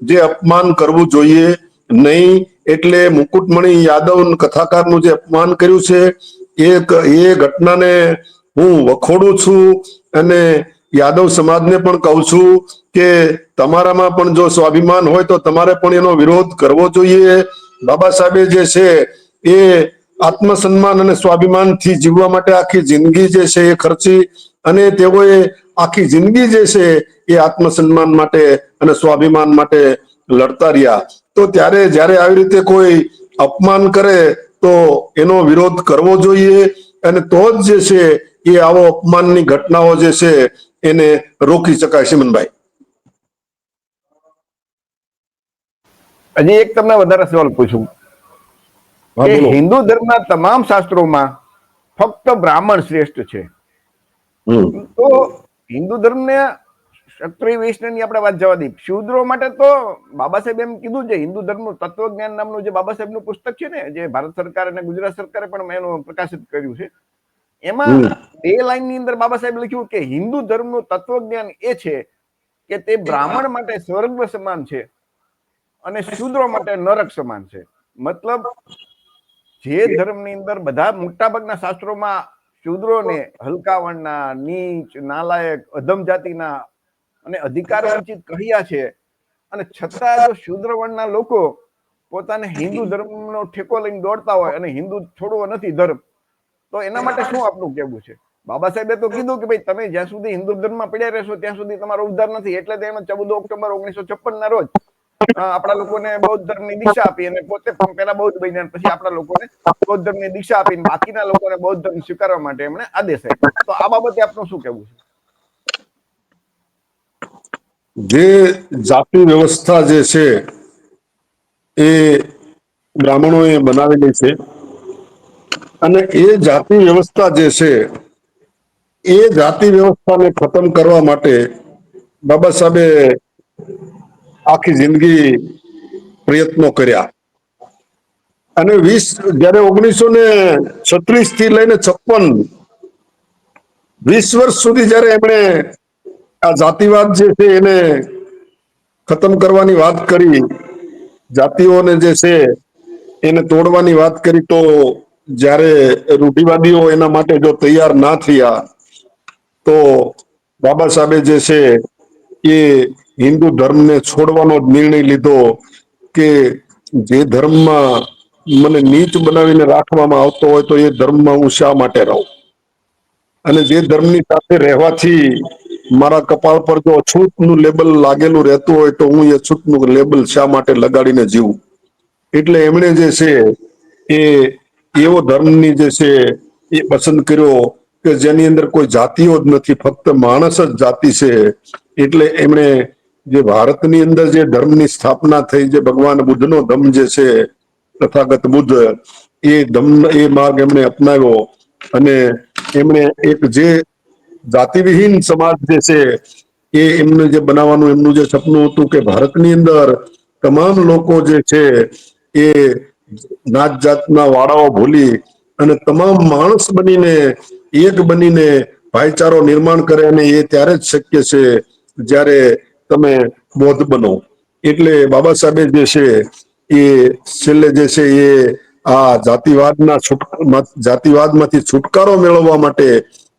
જે અપમાન કરવું જોઈએ નહીં. એટલે મુકુટમણિ યાદવ કથાકારનું જે અપમાન કર્યું છે એ ઘટનાને હું વખોડું છું અને યાદવ સમાજને પણ કહું છું કે તમારામાં પણ જો સ્વાભિમાન હોય તો તમારે પણ એનો વિરોધ કરવો જોઈએ. બાબા સાહેબે જે છે એ આત્મસન્માન અને સ્વાભિમાનથી જીવવા માટે આખી જિંદગી જે છે એ ખર્ચી અને તેઓએ આખી જિંદગી જે છે એ આત્મસન્માન માટે અને સ્વાભિમાન માટે લડતા રહ્યા. તો ત્યારે જ્યારે આવી રીતે કોઈ અપમાન કરે તો એનો વિરોધ કરવો જોઈએ અને તો જ જે છે એ આવો અપમાનની ઘટનાઓ જે છે એને રોકી શકાય. સિમનભાઈ, હજી એક તમને વધારે સવાલ પૂછું કે હિન્દુ ધર્મના તમામ શાસ્ત્રોમાં ફક્ત બ્રાહ્મણ શ્રેષ્ઠ છે, તો હિન્દુ ધર્મને ક્ષત્રિય વૈષ્ણવની આપણે વાત જવા દઈએ, શૂદ્રો માટે તો બાબા સાહેબ એમ કીધું છે, હિન્દુ ધર્મનું તત્વજ્ઞાન નામનું જે બાબા સાહેબનું પુસ્તક છે ને, જે ભારત સરકાર અને ગુજરાત સરકારે પણ એનું પ્રકાશિત કર્યું છે, એમાં 2 લાઈનની અંદર બાબા સાહેબ લખ્યું કે હિન્દુ ધર્મનું તત્વજ્ઞાન એ છે કે તે બ્રાહ્મણ માટે સ્વર્ગ સમાન છે અને શૂદ્રો માટે નરક સમાન છે. મતલબ જે ધર્મની અંદર બધા મોટાભાગના શાસ્ત્રોમાં શૂદ્રોને હલકા વર્ણના, નીચ, નાલાયક, અધમ જાતિના અને અધિકાર વંચિત કહ્યા છે, અને છતાં જો શૂદ્ર વર્ણના લોકો પોતાને હિન્દુ ધર્મનો ઠેકો લઈને દોડતા હોય અને હિન્દુ છોડવો નથી ધર્મ, તો એના માટે શું આપનું કહેવું છે? બાબા સાહેબે તો કીધું કે ભાઈ તમે જ્યાં સુધી હિન્દુ ધર્મમાં પડ્યા રહેશો ત્યાં સુધી તમારો ઉદ્ધાર નથી, એટલે તેમણે 14 ઓક્ટોબર 1956 ના રોજ આપણા લોકોને બૌદ્ધ ધર્મની દીક્ષા આપી અને પોતે પેલા બૌદ્ધ બન્યા, પછી આપણા લોકોને બૌદ્ધ ધર્મની દીક્ષા આપીને બાકીના લોકોને બૌદ્ધ ધર્મ સ્વીકારવા માટે એમણે આદેશ આપ્યો. તો આ બાબતે આપનું શું કહેવું છે? જે જાતિ વ્યવસ્થા જે છે એ બ્રાહ્મણોએ બનાવેલી છે, અને એ જાતિ વ્યવસ્થા જે છે એ જાતિ વ્યવસ્થાને ખતમ કરવા માટે બાબા સાહેબે આખી જિંદગી પ્રયત્નો કર્યા. અને જયારે 1936 થી લઈને 56, 20 વર્ષ સુધી જયારે એમણે આ જાતિવાદ જે છે એને ખતમ કરવાની વાત કરી, જાતિઓને જે છે એને તોડવાની વાત કરી, તો જ્યારે રૂઢિવાદીઓ એના માટે જો તૈયાર ના થયા તો બાબા સાહેબે જે છે એ હિન્દુ ધર્મને છોડવાનો જ નિર્ણય લીધો કે જે ધર્મમાં મને નીચ બનાવીને રાખવામાં આવતો હોય તો એ ધર્મમાં હું શા માટે રહું, અને જે ધર્મની સાથે રહેવાથી મારા કપાળ પર જો અછૂતનું લેબલ લાગેલું રહેતું હોય તો હું એ અછૂતનું લેબલ શા માટે લગાડીને જીવું. એટલે એમણે જે છે એ એવો ધર્મની જે છે એ પસંદ કર્યો કે જેની અંદર કોઈ જાતિઓ જ નથી, ફક્ત માણસ જ જાતિ છે. એટલે એમણે જે ભારતની અંદર જે ધર્મની સ્થાપના થઈ, જે ભગવાન બુદ્ધનો ધર્મ જે છે, તથાગત બુદ્ધ, એ ધર્મ એ માર્ગ એમણે અપનાવ્યો. અને એમણે એક જે જાતિવિહીન સમાજ જે છે એ એમને જે બનાવવાનું એમનું જે સપનું હતું કે ભારતની અંદર તમામ લોકો જે છે એ નાત જાતના વાળાઓ ભૂલી અને તમામ માણસ બનીને, એક બનીને ભાઈચારો નિર્માણ કરે, અને એ ત્યારે જ શક્ય છે જ્યારે તમે બૌદ્ધ બનો. એટલે બાબા સાહેબે જે છે એ છેલ્લે જે છે એ આ જાતિવાદમાંથી છુટકારો મેળવવા માટે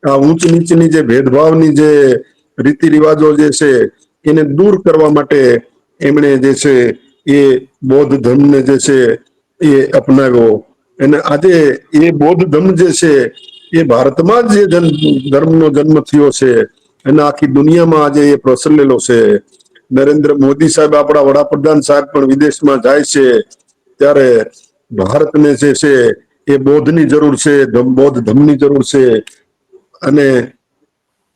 આ ઊંચ નીચની જે ભેદભાવની જે રીતિ રિવાજો જે છે એને દૂર કરવા માટે એમણે જે છે એ બૌદ્ધ ધર્મને જે છે એ અપનાવ્યો. અને આજે એ બૌદ્ધ ધર્મ જે છે એ ભારતમાં જ જે ધર્મનો જન્મ થયો છે, અને આખી દુનિયામાં આજે એ પ્રસરેલો છે. નરેન્દ્ર મોદી સાહેબ, આપણા વડાપ્રધાન સાહેબ પણ વિદેશમાં જાય છે ત્યારે ભારતને જે છે એ બૌદ્ધની જરૂર છે, બૌદ્ધ ધર્મની જરૂર છે. અને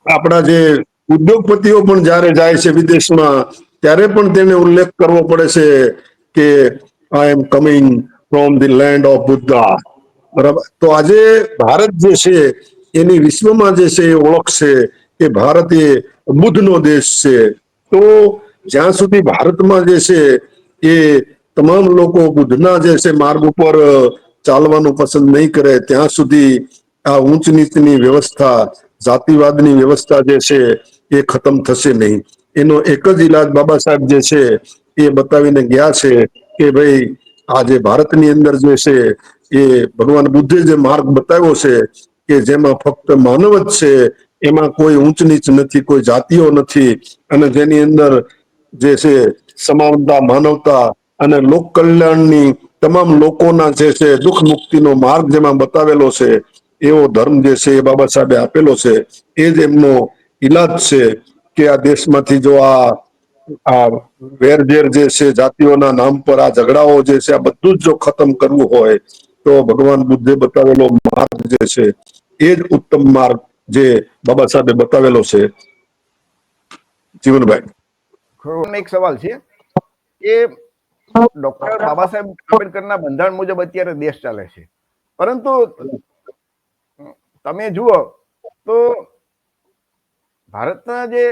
આપણા જે ઉદ્યોગપતિઓ પણ જયારે જાય છે વિદેશમાં, ત્યારે પણ તેને ઉલ્લેખ કરવો પડે છે કે I am coming from the land of Buddha. બરાબર. તો આજે ભારત જે છે એની વિશ્વમાં જે છે એ ઓળખ છે કે ભારત એ બુદ્ધનો દેશ છે. તો જ્યાં સુધી ભારતમાં જે છે એ તમામ લોકો બુદ્ધના જે છે માર્ગ ઉપર ચાલવાનું પસંદ નહીં કરે, ત્યાં સુધી આ ઊંચ નીચની વ્યવસ્થા, જાતિવાદની વ્યવસ્થા જે છે એ ખતમ થશે નહીં. એનો એક જ ઈલાજ બાબા સાહેબ જે છે એ બતાવીને ગયા છે કે ભાઈ આજે ભારતની અંદર જે છે એ ભગવાન બુદ્ધે જે માર્ગ બતાવ્યો છે કે જેમાં ફક્ત માનવ જ છે, એમાં કોઈ ઊંચ નીચ નથી, કોઈ જાતિઓ નથી, અને જેની અંદર જે છે સમાનતા, માનવતા અને લોક કલ્યાણની, તમામ લોકોના જે છે દુઃખ મુક્તિનો માર્ગ જેમાં બતાવેલો છે, એવો ધર્મ જે છે એ બાબા સાહેબે આપેલો છે. એ જ એમનો ઈલાજ છે કે આ દેશમાંથી જો આ વેરઝેર જે છે, જાતિઓના નામ પર આ ઝઘડાઓ જે છે, આ બધું જ જો ખતમ કરવું હોય તો ભગવાન બુદ્ધે બતાવેલો માર્ગ જે છે એ જ ઉત્તમ માર્ગ જે બાબા સાહેબે બતાવેલો છે. જીવનભાઈ, એક સવાલ છે કે ડોક્ટર બાબા સાહેબ આંબેડકરના બંધારણ મુજબ અત્યારે દેશ ચાલે છે, પરંતુ તમે જુઓ તો ભારતના જે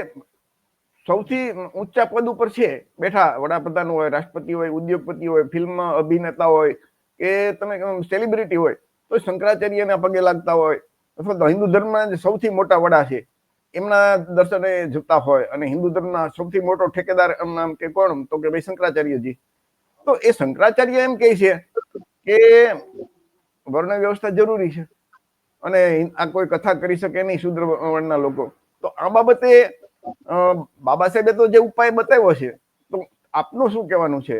સૌથી ઊંચા પદ ઉપર છે બેઠા, વડાપ્રધાન હોય, રાષ્ટ્રપતિ હોય, ઉદ્યોગપતિ હોય, ફિલ્મ અભિનેતા હોય કે તમે સેલિબ્રિટી હોય, તો શંકરાચાર્યના પગે લાગતા હોય, અથવા તો હિન્દુ ધર્મના સૌથી મોટા વડા છે એમના દર્શને જતા હોય, અને હિન્દુ ધર્મના સૌથી મોટો ઠેકેદાર એમ નામ કે કોણ, તો કે ભાઈ શંકરાચાર્યજી. તો એ શંકરાચાર્ય એમ કહે છે કે વર્ણ વ્યવસ્થા જરૂરી છે અને આ કોઈ કથા કરી શકે નહીં શુદ્ર વર્ણના લોકો. તો આ બાબતે બાબા સાહેબે તો જે ઉપાય બતાવ્યો છે, તો આપનું શું કહેવાનું છે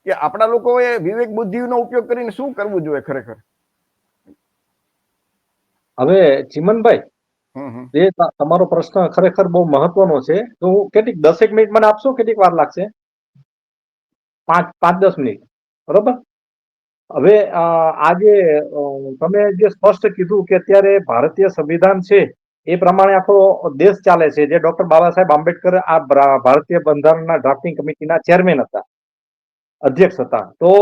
કે આપણા લોકોએ વિવેક બુદ્ધિનો ઉપયોગ કરીને શું કરવું જોઈએ ખરેખર? હવે ચિમનભાઈ, જે તમારો પ્રશ્ન ખરેખર બહુ મહત્વનો છે, તો હું કેટલીક 10 મિનિટ મને આપશો, કેટલીક વાર લાગશે? પાંચ 10 મિનિટ, બરોબર. હવે આજે તમે જે સ્પષ્ટ કીધું કે અત્યારે ભારતીય સંવિધાન છે એ પ્રમાણે આખો દેશ ચાલે છે, જે ડોક્ટર બાબા સાહેબ આંબેડકર આ ભારતીય બંધારણના ડ્રાફ્ટિંગ કમિટીના ચેરમેન હતા, અધ્યક્ષ હતા. તો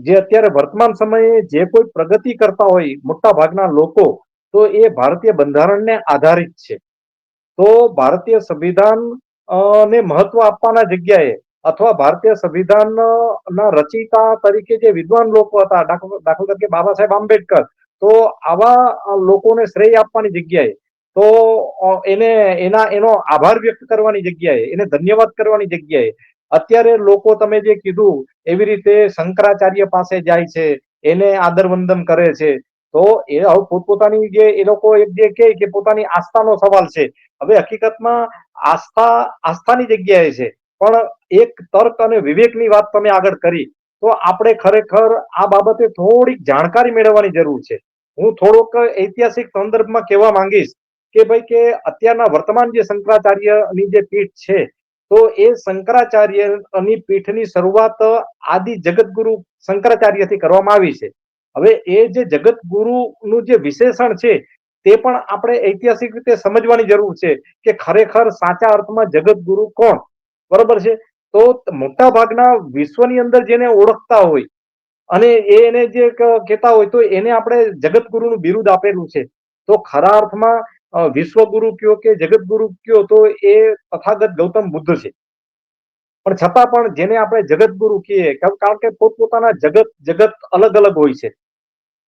જે અત્યારે વર્તમાન સમયે જે કોઈ પ્રગતિ કરતા હોય મોટા ભાગના લોકો, તો એ ભારતીય બંધારણને આધારિત છે. તો ભારતીય સંવિધાન ને મહત્વ આપવાના જગ્યાએ અથવા ભારતીય સંવિધાન ના રચયિતા તરીકે જે વિદ્વાન લોકો હતા, દાખલા તરીકે બાબા સાહેબ આંબેડકર, તો આવા લોકોને શ્રેય આપવાની જગ્યાએ, તો એનો આભાર વ્યક્ત કરવાની જગ્યાએ, એને ધન્યવાદ કરવાની જગ્યાએ અત્યારે લોકો તમે જે કીધું એવી રીતે શંકરાચાર્ય પાસે જાય છે, એને આદર વંદન કરે છે. તો એ પોતપોતાની જે એ લોકો જે કે પોતાની આસ્થાનો સવાલ છે. હવે હકીકતમાં આસ્થાની જગ્યાએ છે, પણ એક તર્ક અને વિવેકની વાત તમે આગળ કરી, તો આપણે ખરેખર આ બાબતે થોડીક જાણકારી મેળવવાની જરૂર છે. હું થોડોક ઐતિહાસિક સંદર્ભમાં કહેવા માંગીશ કે ભાઈ કે અત્યારના વર્તમાન જે શંકરાચાર્યની જે પીઠ છે, તો એ શંકરાચાર્યની પીઠની શરૂઆત આદિ જગતગુરુ શંકરાચાર્યથી કરવામાં આવી છે. હવે એ જે જગતગુરુનું જે વિશેષણ છે તે પણ આપણે ઐતિહાસિક રીતે સમજવાની જરૂર છે કે ખરેખર સાચા અર્થમાં જગતગુરુ કોણ, બરોબર છે. તો મોટા ભાગના વિશ્વની અંદર જેને ઓળખતા હોય અને એને જે કહેતા હોય, તો એને આપણે જગતગુરુનું બિરુદ આપેલું છે. તો ખરા અર્થમાં વિશ્વગુરુ કયો કે જગતગુરુ કયો, તો એ તથાગત ગૌતમ બુદ્ધ છે. પણ છતાં પણ જેને આપણે જગતગુરુ કહીએ, કારણ કે પોતપોતાના જગત અલગ અલગ હોય છે.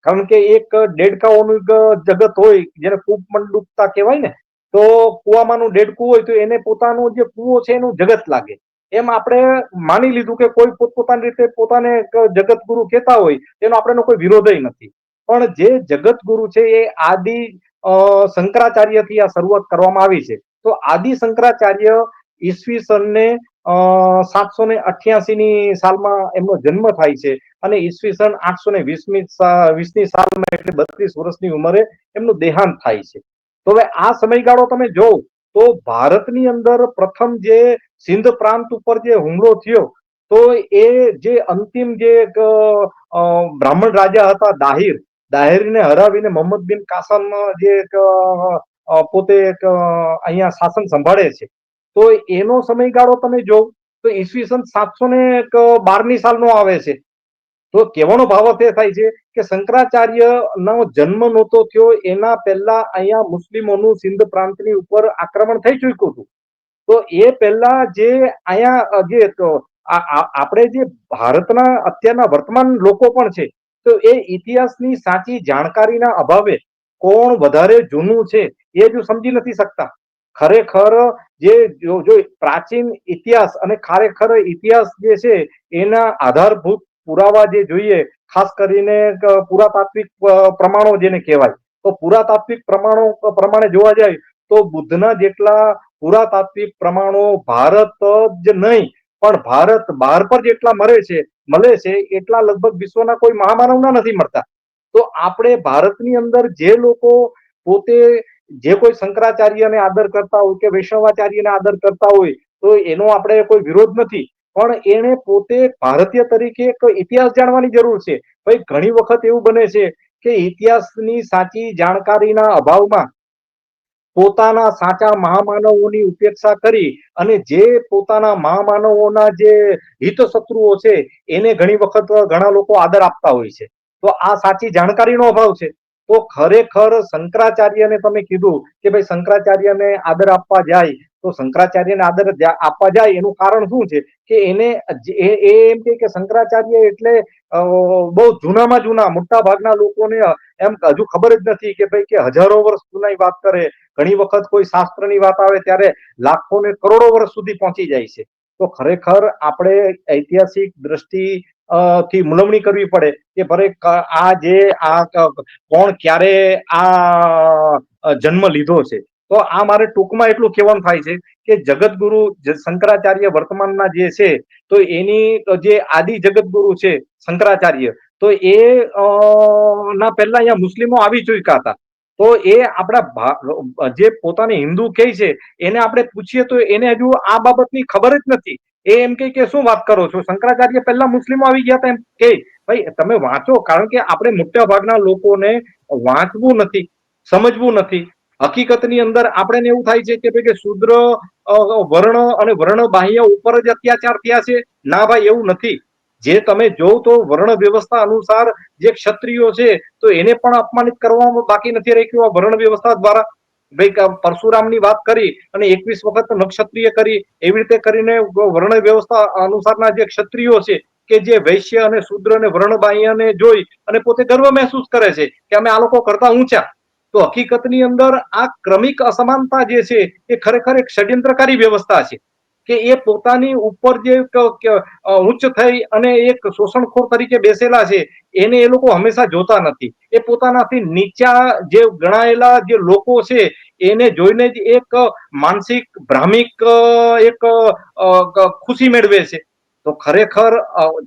કારણ કે એક દેડકાઓનું જગત હોય, જેને કૂપ મંડુકતા કહેવાય ને, તો કુવામાંનું દેડકું હોય તો એને પોતાનું જે કુવો છે એનું જગત લાગે. એમ આપણે માની લીધું કે કોઈ પોતપોતાની રીતે પોતાને જગતગુરુ કહેતા હોય, તેનો આપણે કોઈ વિરોધ નથી. પણ જે જગતગુરુ છે એ આદિ શંકરાચાર્યથી આ શરૂઆત કરવામાં આવી છે. તો આદિ શંકરાચાર્ય ઈસવીસનને 788ની સાલમાં એમનો જન્મ થાય છે અને ઈસવીસન 820ની સાલમાં, એટલે 32 વર્ષની ઉંમરે એમનું દેહાંત થાય છે. તો હવે આ સમયગાળો તમે જોવો તો ભારતની અંદર પ્રથમ જે સિંધ પ્રાંત ઉપર જે હુમલો થયો, તો એ જે અંતિમ જે બ્રાહ્મણ રાજા હતા દાહિરને હરાવીને મોહમ્મદ બિન કાસમ જે પોતે અહીંયા શાસન સંભાળે છે, તો એનો સમયગાળો તમે જો તો ઈસવીસન 712ની સાલનો આવે છે. તો કહેવાનો ભાવ એ થાય છે કે શંકરાચાર્યનો જન્મ નહોતો થયો એના પહેલા અહીંયા મુસ્લિમોનું સિંધ પ્રાંતની ઉપર આક્રમણ થઈ ચૂક્યું હતું. તો એ પહેલા જે અહીંયા જે આપણે જે ભારતના અત્યારના વર્તમાન લોકો પણ છે, તો એ ઇતિહાસની સાચી જાણકારીના અભાવે કોણ વધારે જૂનું છે એ જો સમજી નથી શકતા. ખરેખર જે પ્રાચીન ઇતિહાસ અને ખરેખર ઇતિહાસ જે છે એના આધારભૂત પુરાવા જે જોઈએ, ખાસ કરીને પુરાતાત્વિક પ્રમાણો જેને કહેવાય, તો પુરાતાત્વિક પ્રમાણો પ્રમાણે જોવા જાય તો બુદ્ધના જેટલા પુરાતાત્વિક પ્રમાણો ભારત જ નહીં પણ ભારત બહાર પર જેટલા મળે છે એટલા લગભગ વિશ્વના કોઈ મહામાનવના નથી મળતા. તો આપણે ભારતની અંદર જે લોકો પોતે જે કોઈ શંકરાચાર્યને આદર કરતા હોય કે વૈષ્ણવાચાર્યને આદર કરતા હોય, તો એનો આપણે કોઈ વિરોધ નથી, પણ એને પોતે ભારતીય તરીકે એક ઇતિહાસ જાણવાની જરૂર છે. ભાઈ ઘણી વખત એવું બને છે કે ઇતિહાસની સાચી જાણકારીના અભાવમાં પોતાના સાચા મહામાનવોની ઉપેક્ષા કરી અને જે પોતાના મહામાનવોના જે હિતશત્રુઓ છે એને ઘણી વખત ઘણા લોકો આદર આપતા હોય છે. તો આ સાચી જાણકારીનો અભાવ છે. તો ખરેખર શંકરાચાર્યને તમે કીધું કે ભાઈ શંકરાચાર્યને આદર આપવા જાય, તો શંકરાચાર્યને આદર આપવા જાય એનું કારણ શું છે કે એને એમ કે શંકરાચાર્ય એટલે બહુ જૂનામાં જૂના, મોટા ભાગના લોકોને એમ હજુ ખબર જ નથી કે ભાઈ કે હજારો વર્ષ જૂનાની વાત કરે. ઘણી વખત કોઈ શાસ્ત્રની વાત આવે ત્યારે લાખો ને કરોડો વર્ષ સુધી પહોંચી જાય છે. તો ખરેખર આપણે ઐતિહાસિક દ્રષ્ટિ થી મૂલવણી કરવી પડે કે ભરે કોણ ક્યારે આ જન્મ લીધો છે. તો આ મારે ટૂંકમાં એટલું કહેવાનું થાય છે કે જગતગુરુ શંકરાચાર્ય વર્તમાનના જે છે, તો એની જે આદિ જગતગુરુ છે શંકરાચાર્ય, તો એ ના પહેલા અહીંયા મુસ્લિમો આવી ચૂક્યા હતા. તો એ આપણા જે પોતાને હિન્દુ કહે છે એને આપણે પૂછીએ તો એને હજુ આ બાબતની ખબર જ નથી. એ એમ કે શું વાત કરો છો, શંકરાચાર્ય પહેલા મુસ્લિમો આવી ગયા હતા એમ કે ભાઈ તમે વાંચો, કારણ કે આપણે મોટા ભાગના લોકોને વાંચવું નથી, સમજવું નથી. હકીકતની અંદર આપણે એવું થાય છે કે ભાઈ કે શૂદ્ર વર્ણ અને વર્ણ બાહ્ય ઉપર જ અત્યાચાર થયા છે. ના ભાઈ એવું નથી. જે તમે જોવ તો વર્ણ વ્યવસ્થા અનુસાર જે ક્ષત્રિયો છે તો એને પણ અપમાનિત કરવામાં બાકી નથી રાખ્યું આ વર્ણ વ્યવસ્થા દ્વારા. ભાઈ પરશુરામની વાત કરી અને 21 વખત નક્ષત્રિય કરી, એવી રીતે કરીને વર્ણ વ્યવસ્થા અનુસારના જે ક્ષત્રિયો છે કે જે વૈશ્ય અને શૂદ્ર અને વર્ણબાહ્યને જોઈ અને પોતે ગર્વ મહેસૂસ કરે છે કે અમે આ લોકો કરતા ઊંચા. તો હકીકતની અંદર આ ક્રમિક અસમાનતા જે છે એ ખરેખર એક ષડયંત્રકારી વ્યવસ્થા છે કે એ પોતાની ઉપર જે ઉચ્ચ થઈ અને એક શોષણખોર તરીકે બેસેલા છે એને એ લોકો હંમેશા જોતા નથી. એ પોતાનાથી નીચા જે ગણાયેલા જે લોકો છે એને જોઈને જ એક માનસિક ભ્રામિક એક ખુશી મેળવે છે. તો ખરેખર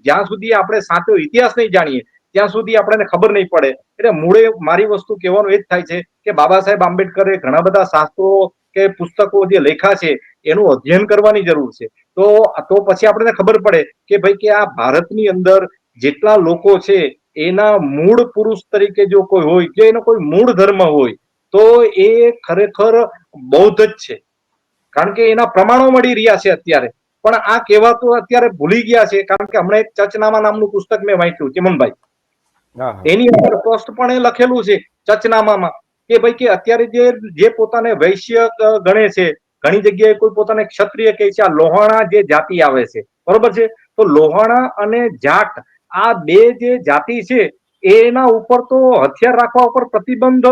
જ્યાં સુધી આપણે સાચો ઇતિહાસ નહીં જાણીએ ત્યાં સુધી આપણને ખબર નહીં પડે. એટલે મૂળે મારી વસ્તુ કહેવાનું એ જ થાય છે કે બાબા સાહેબ આંબેડકરે ઘણા બધા શાસ્ત્રો કે પુસ્તકો જે લેખા છે એનું અધ્યયન કરવાની જરૂર છે. તો પછી આપણને ખબર પડે કે ભાઈ કે આ ભારતની અંદર જેટલા લોકો છે એના મૂળ પુરુષ તરીકે જો કોઈ હોય કે એનો કોઈ મૂળ ધર્મ હોય તો એ ખરેખર બૌદ્ધ જ છે. કારણ કે એના પ્રમાણો મળી રહ્યા છે અત્યારે. પણ આ કહેવાતો અત્યારે ભૂલી ગયા છે, કારણ કે હમણાં એક ચચનામા નામનું પુસ્તક મેં વાંચ્યું ચિમનભાઈ, એની અંદર સ્પષ્ટપણે લખેલું છે ચચનામામાં કે ભાઈ કે અત્યારે જે પોતાને વૈશ્ય ગણે છે, ઘણી જગ્યાએ કોઈ પોતાને ક્ષત્રિય કહે છે. આ લોહાણા જે જાતિ આવે છે, બરોબર છે, તો લોહાણા અને જાટ આ બે જે જાતિ છે એના ઉપર તો હથિયાર રાખવા ઉપર પ્રતિબંધ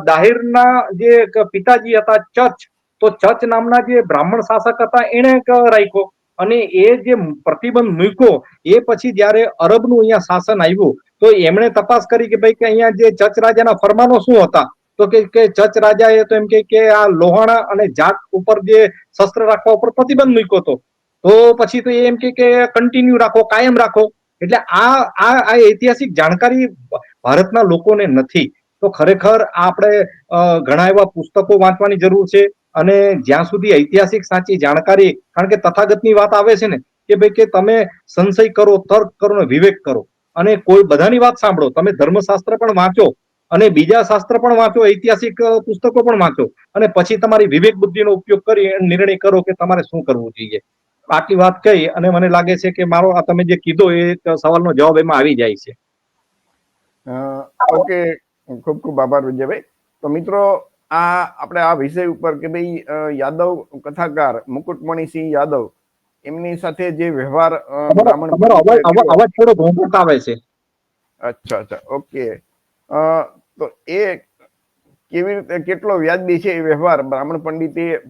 દાહિરના જે પિતાજી હતા ચચ, તો ચચ નામના જે બ્રાહ્મણ શાસક હતા એને રાખ્યો. અને એ જે પ્રતિબંધ મૂક્યો એ પછી જયારે અરબનું અહીંયા શાસન આવ્યું તો એમણે તપાસ કરી કે ભાઈ કે અહીંયા જે ચચ રાજાના ફરમાનો શું હતા. તો કે ચચ રાજા એ તો એમ કે આ લોહાણા અને જાટ ઉપર જે શસ્ત્ર રાખવા ઉપર પ્રતિબંધ મૂક્યો હતો. તો પછી તો એમ કે કન્ટિન્યુ રાખો, કાયમ રાખો. એટલે આ ઐતિહાસિક જાણકારી ભારતના લોકોને નથી. તો ખરેખર આપણે ઘણા એવા પુસ્તકો વાંચવાની જરૂર છે. અને જ્યાં સુધી ઐતિહાસિક સાચી જાણકારી, કારણ કે તથાગતની વાત આવે છે ને કે ભાઈ કે તમે સંશય કરો, તર્ક કરો ને વિવેક કરો, અને કોઈ બધાની વાત સાંભળો. તમે ધર્મશાસ્ત્ર પણ વાંચો અને બીજા શાસ્ત્ર પણ વાંચો, ઐતિહાસિક પુસ્તકો પણ વાંચો, અને પછી તમારી વિવેક બુદ્ધિનો ઉપયોગ કરી નિર્ણય કરો કે તમારે શું કરવું જોઈએ. આટલી વાત કહી અને મને લાગે છે કે મારો આ તમે જે કીધો એ સવાલનો જવાબ એમાં આવી જાય છે. ઓકે, ખૂબ ખૂબ આભાર વિજયભાઈ. તો મિત્રો, આપણે આ વિષય ઉપર કે ભાઈ યાદવ કથાકાર મુકુટમણિસિંહ યાદવ એમની સાથે જે વ્યવહાર અવાજ થોડો ઘોંઘાટ આવે છે. અચ્છા, ઓકે. તો એ કેવી રીતે, કેટલો વ્યાજબી છે એ વ્યવહાર બ્રાહ્મણ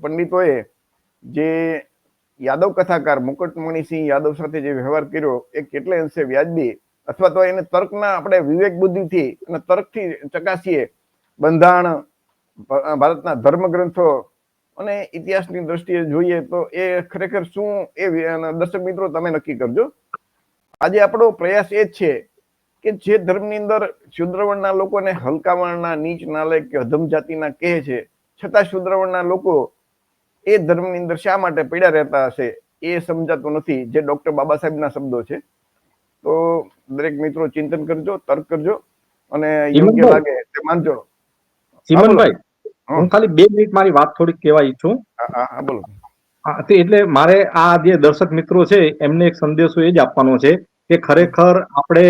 પંડિતોએ જે યાદવ કથાકાર મુકુટમણિસિંહ યાદવ સાથે જે વ્યવહાર કર્યો એ કેટલે અંશે વ્યાજબી, અથવા તો એને તર્કના આપણે વિવેક બુદ્ધિથી અને તર્કથી ચકાસીએ, બંધારણ, ભારતના ધર્મગ્રંથો અને ઇતિહાસની દ્રષ્ટિએ જોઈએ તો એ ખરેખર શું એ દર્શક મિત્રો તમે નક્કી કરજો. આજે આપણો પ્રયાસ એ જ છે કે જે ધર્મની અંદર શુદ્રવર્ણના લોકોને હલકા વર્ણના, નીચ નાલાયક કે અધમ જાતિના કહે છે, છતાં શુદ્રવર્ણના લોકો એ ધર્મની અંદર શા માટે પીડા રહેતા હશે એ સમજાતું નથી, જે ડોક્ટર બાબા સાહેબના શબ્દો છે. તો દરેક મિત્રો ચિંતન કરજો, તર્ક કરજો અને યોગ્ય લાગે તે માનજો. ચિમનભાઈ, હું ખાલી 2 મિનિટ મારી વાત થોડીક કહેવા ઈચ્છું. હા, બોલો. એટલે મારે આ જે દર્શક મિત્રો છે એમને એક સંદેશો એ જ આપવાનો છે કે ખરેખર આપણે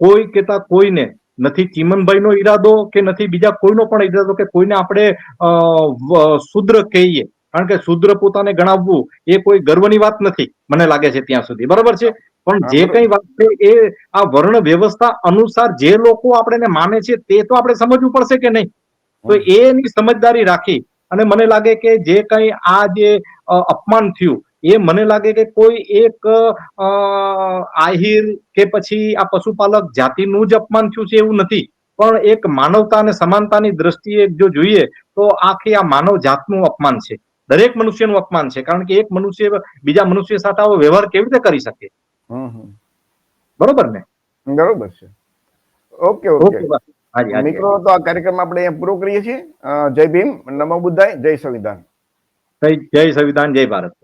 કોઈ કેતા કોઈને નથી, ચિમનભાઈનો ઈરાદો કે નથી બીજા કોઈનો પણ ઈરાદો કે કોઈને આપણે શુદ્ર કહીએ, કારણ કે શુદ્ર પોતાને ગણાવવું એ કોઈ ગર્વની વાત નથી મને લાગે છે ત્યાં સુધી, બરાબર છે. પણ જે કઈ વાત છે એ આ વર્ણ વ્યવસ્થા અનુસાર જે લોકો આપણે માને છે તે તો આપણે સમજવું પડશે કે નહીં. તો એની સમજદારી રાખી અને મને લાગે કે જે કઈ આ જે અપમાન થયું એ મને લાગે કે કોઈ એક આહિર કે પછી આ પશુપાલક જાતિનું જ અપમાન થયું છે એવું નથી, પણ એક માનવતા અને સમાનતાની દ્રષ્ટિએ જો જોઈએ તો આખી આ માનવ જાતનું અપમાન છે, દરેક મનુષ્યનું અપમાન છે. કારણ કે એક મનુષ્ય બીજા મનુષ્ય સાથે આવો વ્યવહાર કેવી રીતે કરી શકે? બરોબર ને? બરોબર છે. ઓકે. મિત્રો, તો આ કાર્યક્રમ આપણે અહીંયા પૂરો કરીએ છીએ. જય ભીમ, નમો બુદ્ધાય, જય સંવિધાન. જય સંવિધાન, જય ભારત.